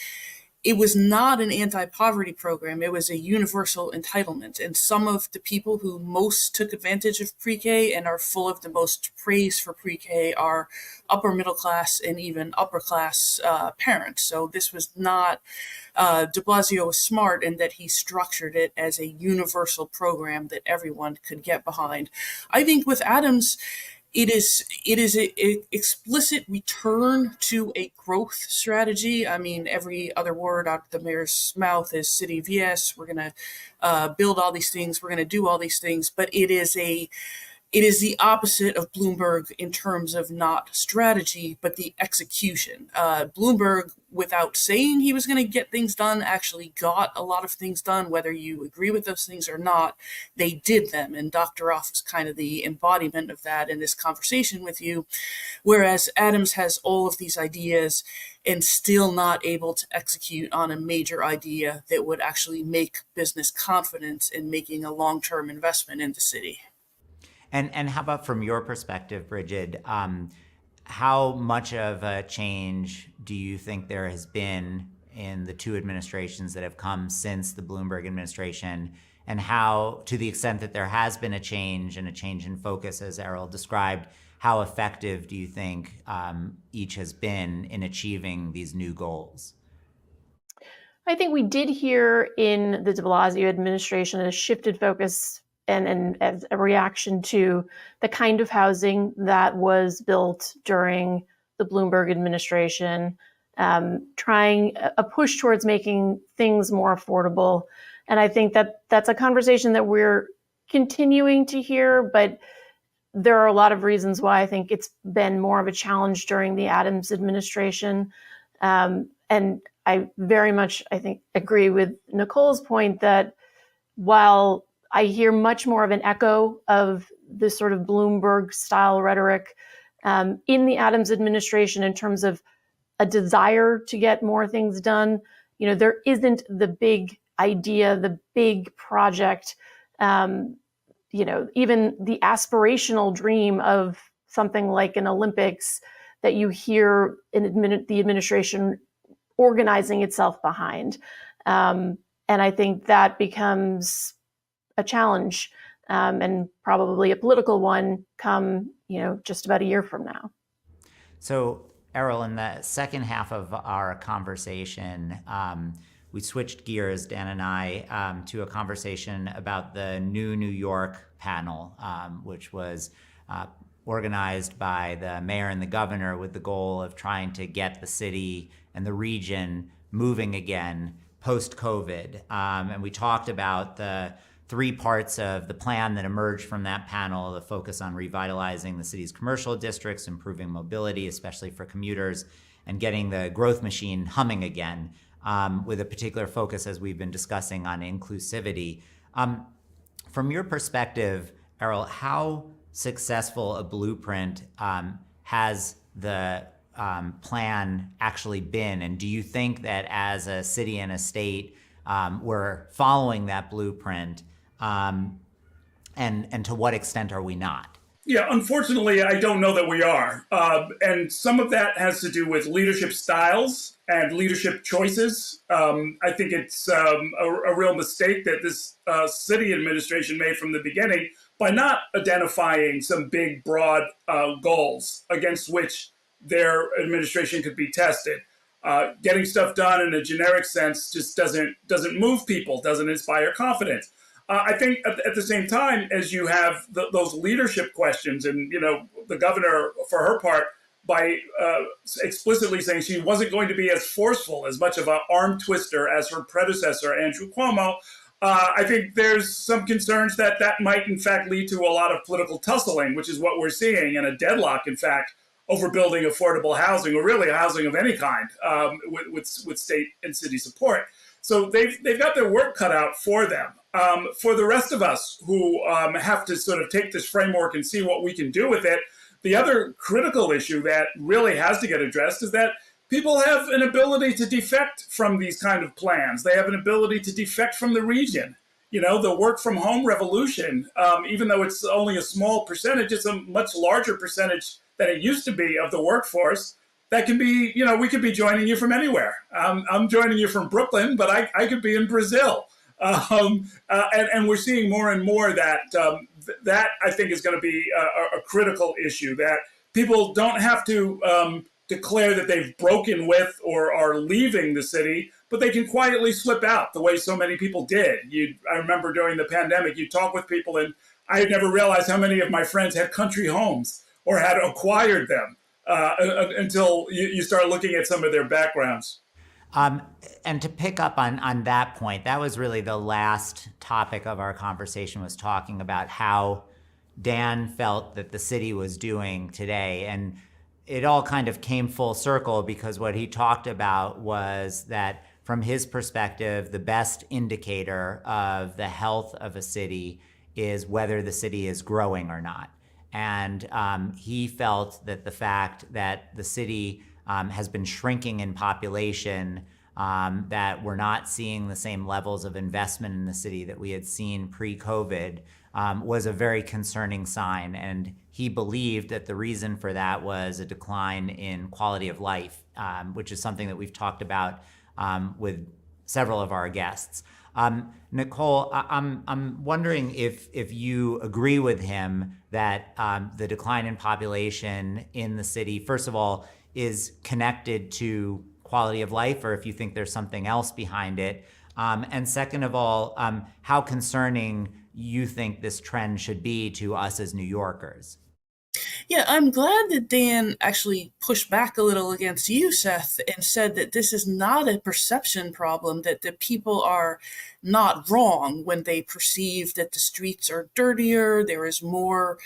it was not an anti-poverty program. It was a universal entitlement. And some of the people who most took advantage of pre-K and are full of the most praise for pre-K are upper middle class and even upper class parents. So this was not, de Blasio was smart in that he structured it as a universal program that everyone could get behind. I think with Adams, it is an explicit return to a growth strategy. I mean, every other word out of the mayor's mouth is city of yes. We're going to build all these things. We're going to do all these things. But it is a It is the opposite of Bloomberg in terms of not strategy, but the execution. Bloomberg, without saying he was going to get things done, actually got a lot of things done, whether you agree with those things or not. They did them, and Doctoroff is kind of the embodiment of that in this conversation with you, whereas Adams has all of these ideas and still not able to execute on a major idea that would actually make business confident in making a long-term investment in the city. And how about from your perspective, Brigid, how much of a change do you think there has been in the two administrations that have come since the Bloomberg administration? And how, to the extent that there has been a change and a change in focus, as Errol described, how effective do you think each has been in achieving these new goals? I think we did hear in the de Blasio administration a shifted focus and as a reaction to the kind of housing that was built during the Bloomberg administration, trying a push towards making things more affordable. And I think that that's a conversation that we're continuing to hear, but there are a lot of reasons why I think it's been more of a challenge during the Adams administration. And I very much, I think, agree with Nicole's point that while I hear much more of an echo of this sort of Bloomberg style rhetoric in the Adams administration in terms of a desire to get more things done, there isn't the big idea, the big project, even the aspirational dream of something like an Olympics that you hear in the administration organizing itself behind. And I think that becomes a challenge and probably a political one come, just about a year from now. So, Errol, in the second half of our conversation, we switched gears, Dan and I, to a conversation about the New New York panel, which was organized by the mayor and the governor with the goal of trying to get the city and the region moving again post-COVID. And we talked about the three parts of the plan that emerged from that panel: the focus on revitalizing the city's commercial districts, improving mobility, especially for commuters, and getting the growth machine humming again, with a particular focus, as we've been discussing, on inclusivity. From your perspective, Errol, how successful a blueprint has the plan actually been? And do you think that as a city and a state, we're following that blueprint? And to what extent are we not? Yeah, unfortunately, I don't know that we are. And some of that has to do with leadership styles and leadership choices. I think it's a real mistake that this city administration made from the beginning by not identifying some big, broad goals against which their administration could be tested. Getting stuff done in a generic sense just doesn't move people, doesn't inspire confidence. I think at the same time, as you have those leadership questions, and the governor, for her part, by explicitly saying she wasn't going to be as forceful, as much of an arm twister as her predecessor, Andrew Cuomo, I think there's some concerns that might, in fact, lead to a lot of political tussling, which is what we're seeing, and a deadlock, in fact, over building affordable housing, or really housing of any kind, with state and city support. So they've got their work cut out for them. For the rest of us who have to sort of take this framework and see what we can do with it, the other critical issue that really has to get addressed is that people have an ability to defect from these kind of plans. They have an ability to defect from the region. The work from home revolution, even though it's only a small percentage, it's a much larger percentage than it used to be of the workforce. That can be, we could be joining you from anywhere. I'm joining you from Brooklyn, but I could be in Brazil. And we're seeing more and more that that I think is going to be a critical issue, that people don't have to declare that they've broken with or are leaving the city, but they can quietly slip out the way so many people did. I remember during the pandemic, you talk with people, and I had never realized how many of my friends had country homes or had acquired them until you start looking at some of their backgrounds. And to pick up on that point, that was really the last topic of our conversation, was talking about how Dan felt that the city was doing today. And it all kind of came full circle because what he talked about was that from his perspective, the best indicator of the health of a city is whether the city is growing or not. And he felt that the fact that the city has been shrinking in population, that we're not seeing the same levels of investment in the city that we had seen pre-COVID, was a very concerning sign. And he believed that the reason for that was a decline in quality of life, which is something that we've talked about with several of our guests. Nicole, I'm wondering if you agree with him that the decline in population in the city, first of all, is connected to quality of life, or if you think there's something else behind it. And second of all, how concerning you think this trend should be to us as New Yorkers. Yeah, I'm glad that Dan actually pushed back a little against you, Seth, and said that this is not a perception problem, that the people are not wrong when they perceive that the streets are dirtier, there is more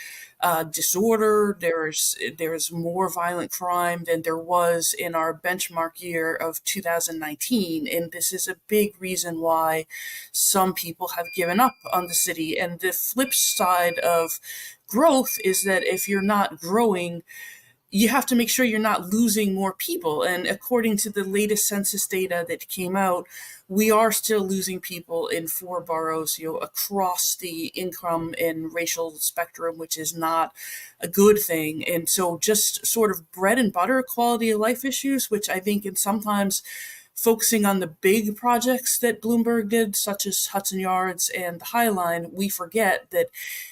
disorder, there is more violent crime than there was in our benchmark year of 2019. And this is a big reason why some people have given up on the city. And the flip side of growth is that if you're not growing, you have to make sure you're not losing more people. And according to the latest census data that came out, we are still losing people in 4 boroughs, across the income and racial spectrum, which is not a good thing. And so just sort of bread and butter quality of life issues, which I think in sometimes focusing on the big projects that Bloomberg did, such as Hudson Yards and the High Line, we forget that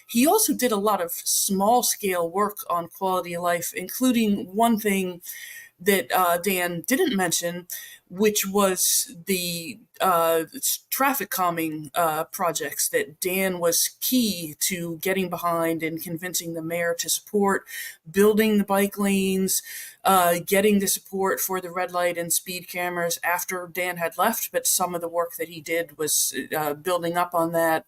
he also did a lot of small scale work on quality of life, including one thing that Dan didn't mention, which was the traffic calming projects that Dan was key to getting behind and convincing the mayor to support, building the bike lanes, getting the support for the red light and speed cameras after Dan had left. But some of the work that he did was building up on that,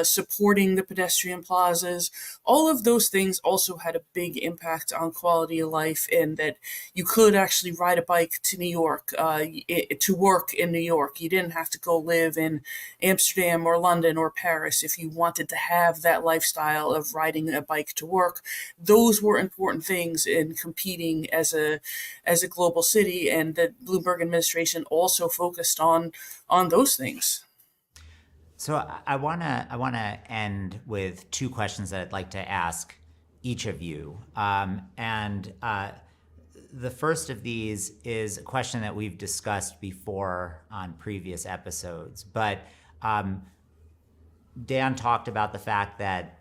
supporting the pedestrian plazas. All of those things also had a big impact on quality of life, and that you could actually ride a bike to New York, to work in New York. You didn't have to go live in Amsterdam or London or Paris if you wanted to have that lifestyle of riding a bike to work. Those were important things in competing as a global city, and the Bloomberg administration also focused on those things. So I wanna end with 2 questions that I'd like to ask each of you, the first of these is a question that we've discussed before on previous episodes, but Dan talked about the fact that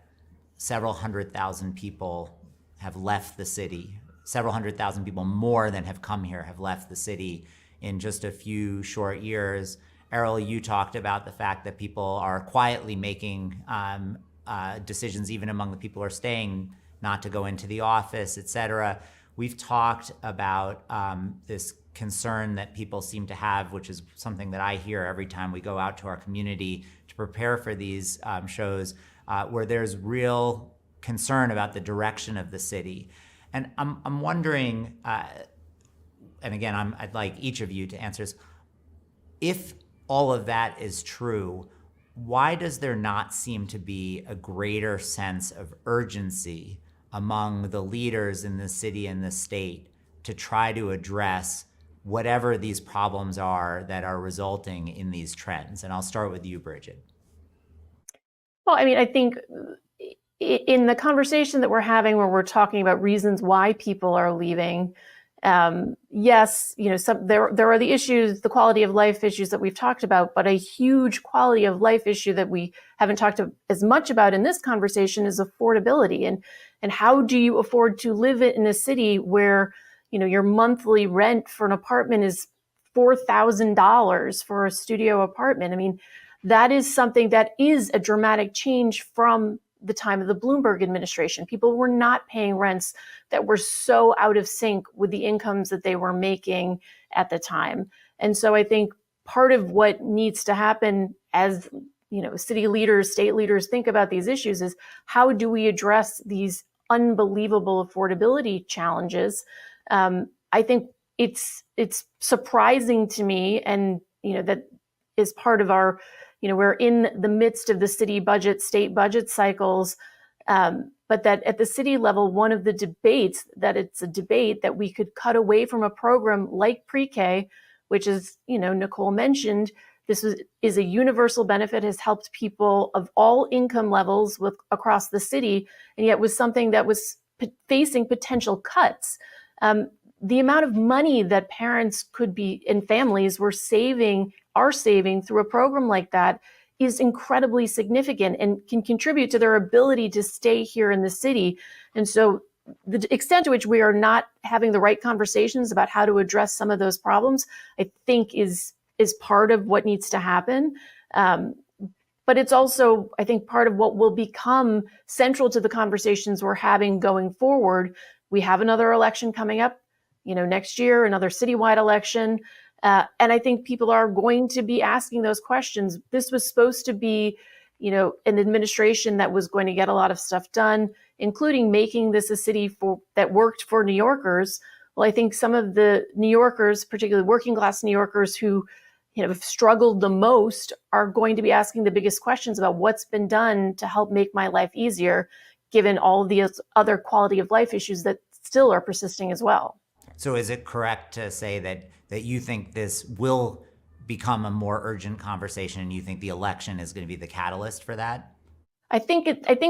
several 100,000 people have left the city. Several 100,000 people more than have come here have left the city in just a few short years. Errol, you talked about the fact that people are quietly making decisions, even among the people who are staying, not to go into the office, et cetera. We've talked about this concern that people seem to have, which is something that I hear every time we go out to our community to prepare for these shows, where there's real concern about the direction of the city. And I'm wondering, and again, I'd like each of you to answer this, if all of that is true, why does there not seem to be a greater sense of urgency among the leaders in the city and the state to try to address whatever these problems are that are resulting in these trends? And I'll start with you, Brigid. Well, I mean, I think in the conversation that we're having where we're talking about reasons why people are leaving, yes, there are the issues, the quality of life issues that we've talked about, but a huge quality of life issue that we haven't talked as much about in this conversation is affordability. And how do you afford to live in a city where, your monthly rent for an apartment is $4,000 for a studio apartment? I mean, that is something that is a dramatic change from the time of the Bloomberg administration. People were not paying rents that were so out of sync with the incomes that they were making at the time. And so I think part of what needs to happen as city leaders, state leaders think about these issues is how do we address these unbelievable affordability challenges? I think it's surprising to me, and that is part of our, we're in the midst of the city budget, state budget cycles, but that at the city level, one of the debates that it's a debate that we could cut away from a program like pre-K, which is, Nicole mentioned, this is a universal benefit, has helped people of all income levels across the city, and yet was something that was facing potential cuts. The amount of money that parents could be and families are saving through a program like that is incredibly significant and can contribute to their ability to stay here in the city. And so the extent to which we are not having the right conversations about how to address some of those problems, I think is part of what needs to happen. But it's also, I think, part of what will become central to the conversations we're having going forward. We have another election coming up, next year, another citywide election. And I think people are going to be asking those questions. This was supposed to be, an administration that was going to get a lot of stuff done, including making this a city that worked for New Yorkers. Well, I think some of the New Yorkers, particularly working class New Yorkers who have struggled the most, are going to be asking the biggest questions about what's been done to help make my life easier, given all the other quality of life issues that still are persisting as well. So is it correct to say that you think this will become a more urgent conversation, and you think the election is going to be the catalyst for that? I think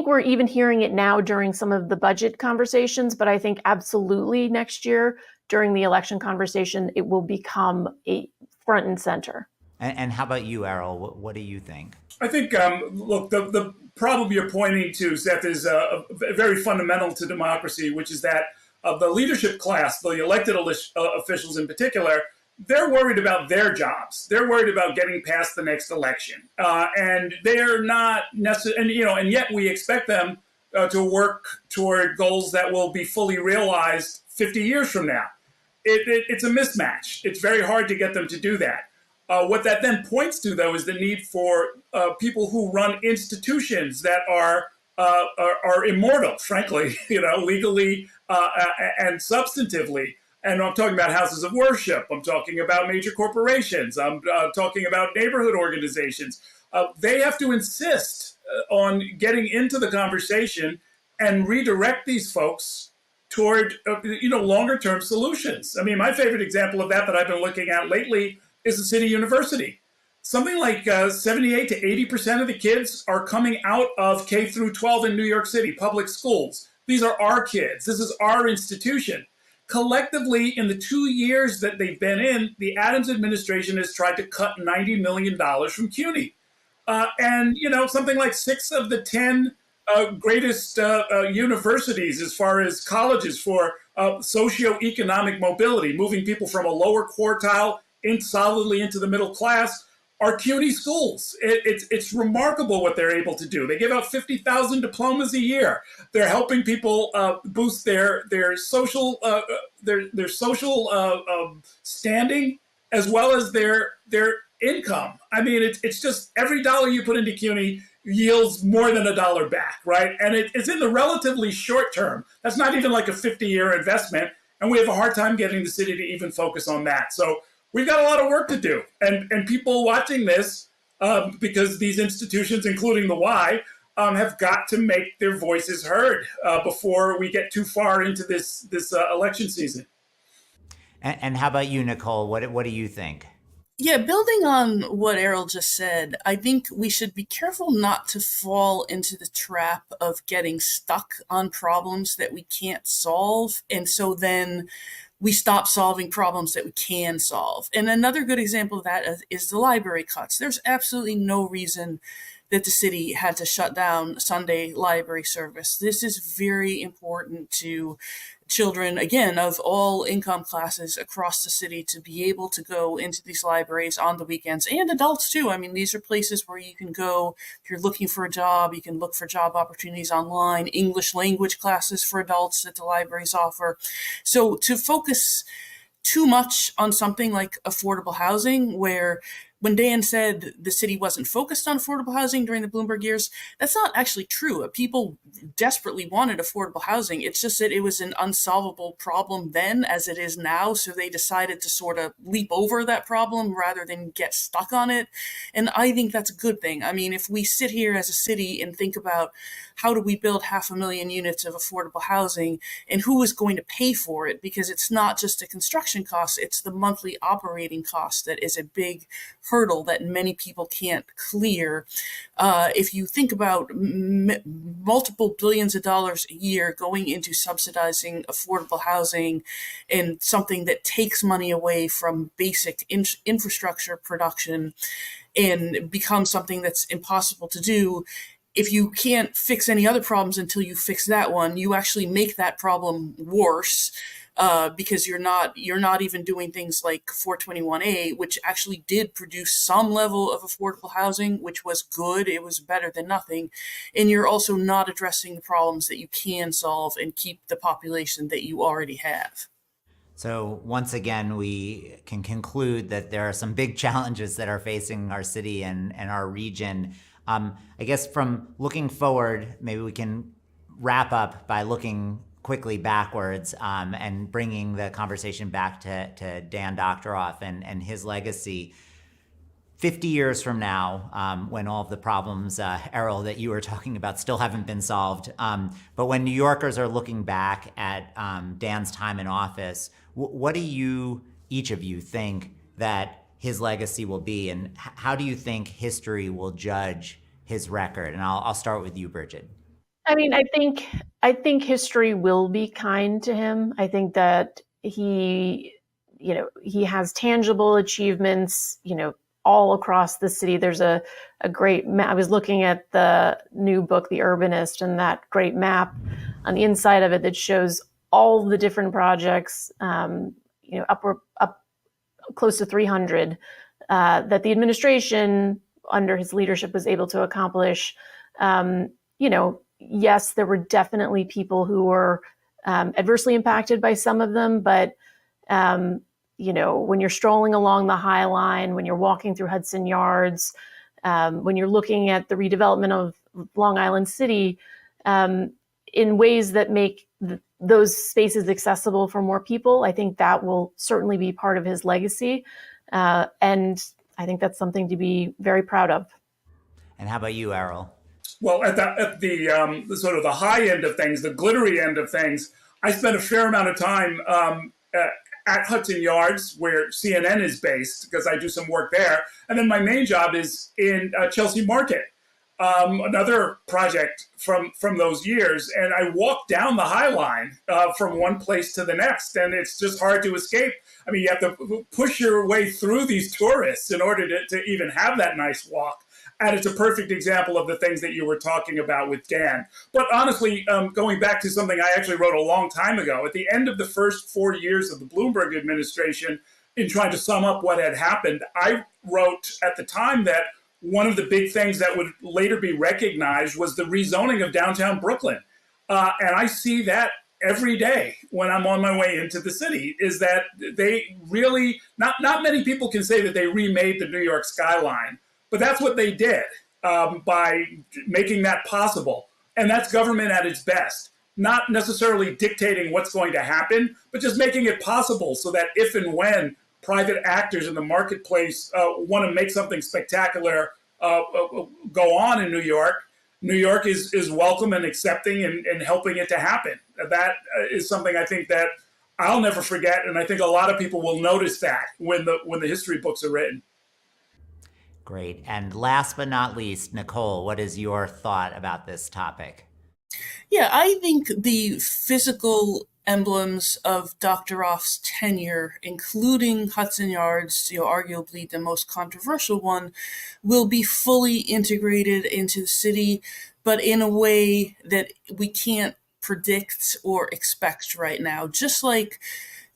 we're even hearing it now during some of the budget conversations, but I think absolutely next year during the election conversation, it will become a front and center. And how about you, Errol? What do you think? I think, look, the problem you're pointing to, Seth, is very fundamental to democracy, which is that the leadership class, the elected officials in particular, they're worried about their jobs. They're worried about getting past the next election. And they're not necessarily, and yet we expect them to work toward goals that will be fully realized 50 years from now. It's a mismatch. It's very hard to get them to do that. What that then points to, though, is the need for people who run institutions that are immortal, frankly, legally and substantively. And I'm talking about houses of worship. I'm talking about major corporations. I'm talking about neighborhood organizations. They have to insist on getting into the conversation and redirect these folks toward, longer-term solutions. I mean, my favorite example of that I've been looking at lately is the city university. Something like 78 to 80% of the kids are coming out of K through 12 in New York City, public schools. These are our kids. This is our institution. Collectively, in the 2 years that they've been in, the Adams administration has tried to cut $90 million from CUNY. And, something like 6 of the 10 greatest universities as far as colleges for socioeconomic mobility, moving people from a lower quartile solidly into the middle class, are CUNY schools. It's remarkable what they're able to do. They give out 50,000 diplomas a year. They're helping people boost their social standing as well as their income. I mean, it's just every dollar you put into CUNY yields more than $1 back, right? And it's in the relatively short term. That's not even like a 50-year investment, and we have a hard time getting the city to even focus on that. So we've got a lot of work to do. And people watching this, because these institutions, including the Y, have got to make their voices heard before we get too far into this election season. And how about you, Nicole? What do you think? Yeah, building on what Errol just said, I think we should be careful not to fall into the trap of getting stuck on problems that we can't solve. And so then we stop solving problems that we can solve. And another good example of that is the library cuts. There's absolutely no reason that the city had to shut down Sunday library service. This is very important to children, again, of all income classes across the city to be able to go into these libraries on the weekends, and adults too. I mean, these are places where you can go if you're looking for a job. You can look for job opportunities online, English language classes for adults that the libraries offer. So to focus too much on something like affordable housing, where when Dan said the city wasn't focused on affordable housing during the Bloomberg years, that's not actually true. People desperately wanted affordable housing. It's just that it was an unsolvable problem then as it is now. So they decided to sort of leap over that problem rather than get stuck on it. And I think that's a good thing. I mean, if we sit here as a city and think about how do we build 500,000 units of affordable housing and who is going to pay for it, because it's not just a construction cost, it's the monthly operating cost that is a big hurdle that many people can't clear. If you think about multiple billions of dollars a year going into subsidizing affordable housing and something that takes money away from basic infrastructure production and becomes something that's impossible to do, if you can't fix any other problems until you fix that one, you actually make that problem worse. Because you're not even doing things like 421A, which actually did produce some level of affordable housing, which was good. It was better than nothing. And you're also not addressing the problems that you can solve and keep the population that you already have. So once again, we can conclude that there are some big challenges that are facing our city and our region. I guess from looking forward, maybe we can wrap up by looking quickly backwards and bringing the conversation back to Dan Doctoroff and his legacy. 50 years from now, when all of the problems, Errol, that you were talking about still haven't been solved, but when New Yorkers are looking back at Dan's time in office, what do each of you think that his legacy will be, and how do you think history will judge his record? And I'll start with you, Brigid. I mean, I think history will be kind to him. I think that he has tangible achievements, all across the city. There's a great map. I was looking at the new book, The Urbanist, and that great map on the inside of it that shows all the different projects, up close to 300 that the administration under his leadership was able to accomplish. Yes, there were definitely people who were adversely impacted by some of them, but when you're strolling along the High Line, when you're walking through Hudson Yards, when you're looking at the redevelopment of Long Island City, in ways that make those spaces accessible for more people, I think that will certainly be part of his legacy. And I think that's something to be very proud of. And how about you, Errol? Well, at the sort of the high end of things, the glittery end of things, I spent a fair amount of time at Hudson Yards, where CNN is based, because I do some work there. And then my main job is in Chelsea Market, another project from those years. And I walk down the High Line from one place to the next, and it's just hard to escape. I mean, you have to push your way through these tourists in order to even have that nice walk. And it's a perfect example of the things that you were talking about with Dan. But honestly, going back to something I actually wrote a long time ago, at the end of the first 4 years of the Bloomberg administration, in trying to sum up what had happened, I wrote at the time that one of the big things that would later be recognized was the rezoning of downtown Brooklyn. And I see that every day when I'm on my way into the city, is that they really, not many people can say that they remade the New York skyline. But that's what they did by making that possible. And that's government at its best, not necessarily dictating what's going to happen, but just making it possible so that if and when private actors in the marketplace want to make something spectacular go on in New York is welcome and accepting and helping it to happen. That is something I think that I'll never forget. And I think a lot of people will notice that when the history books are written. Great. And last but not least, Nicole, what is your thought about this topic? Yeah, I think the physical emblems of Doctoroff's tenure, including Hudson Yards, arguably the most controversial one, will be fully integrated into the city, but in a way that we can't predict or expect right now. Just like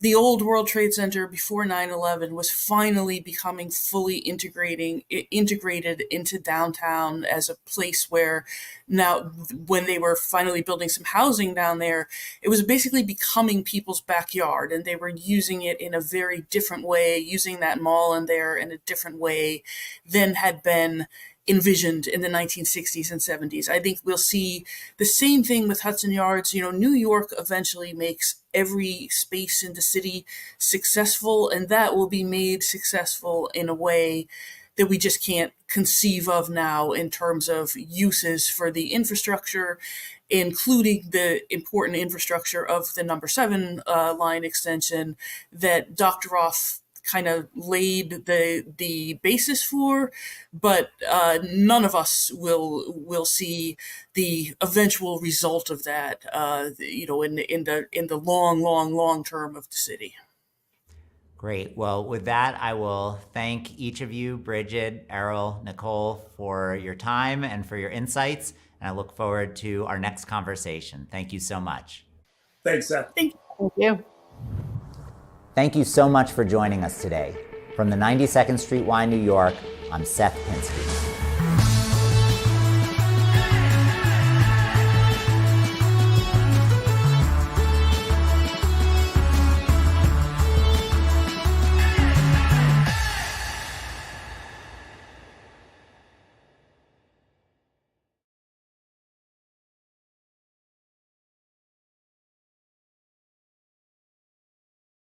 the old World Trade Center before 9/11 was finally becoming fully integrated into downtown as a place where now, when they were finally building some housing down there, it was basically becoming people's backyard, and they were using it in a very different way, using that mall in there in a different way than had been envisioned in the 1960s and 70s. I think we'll see the same thing with Hudson Yards. New York eventually makes every space in the city successful, and that will be made successful in a way that we just can't conceive of now in terms of uses for the infrastructure, including the important infrastructure of the number 7 line extension that Doctoroff kind of laid the basis for, but none of us will see the eventual result of that, in the long term of the city. Great. Well, with that, I will thank each of you, Brigid, Errol, Nicole, for your time and for your insights. And I look forward to our next conversation. Thank you so much. Thanks, Seth. Thank you. Thank you so much for joining us today. From the 92nd Street Y, New York, I'm Seth Pinsky.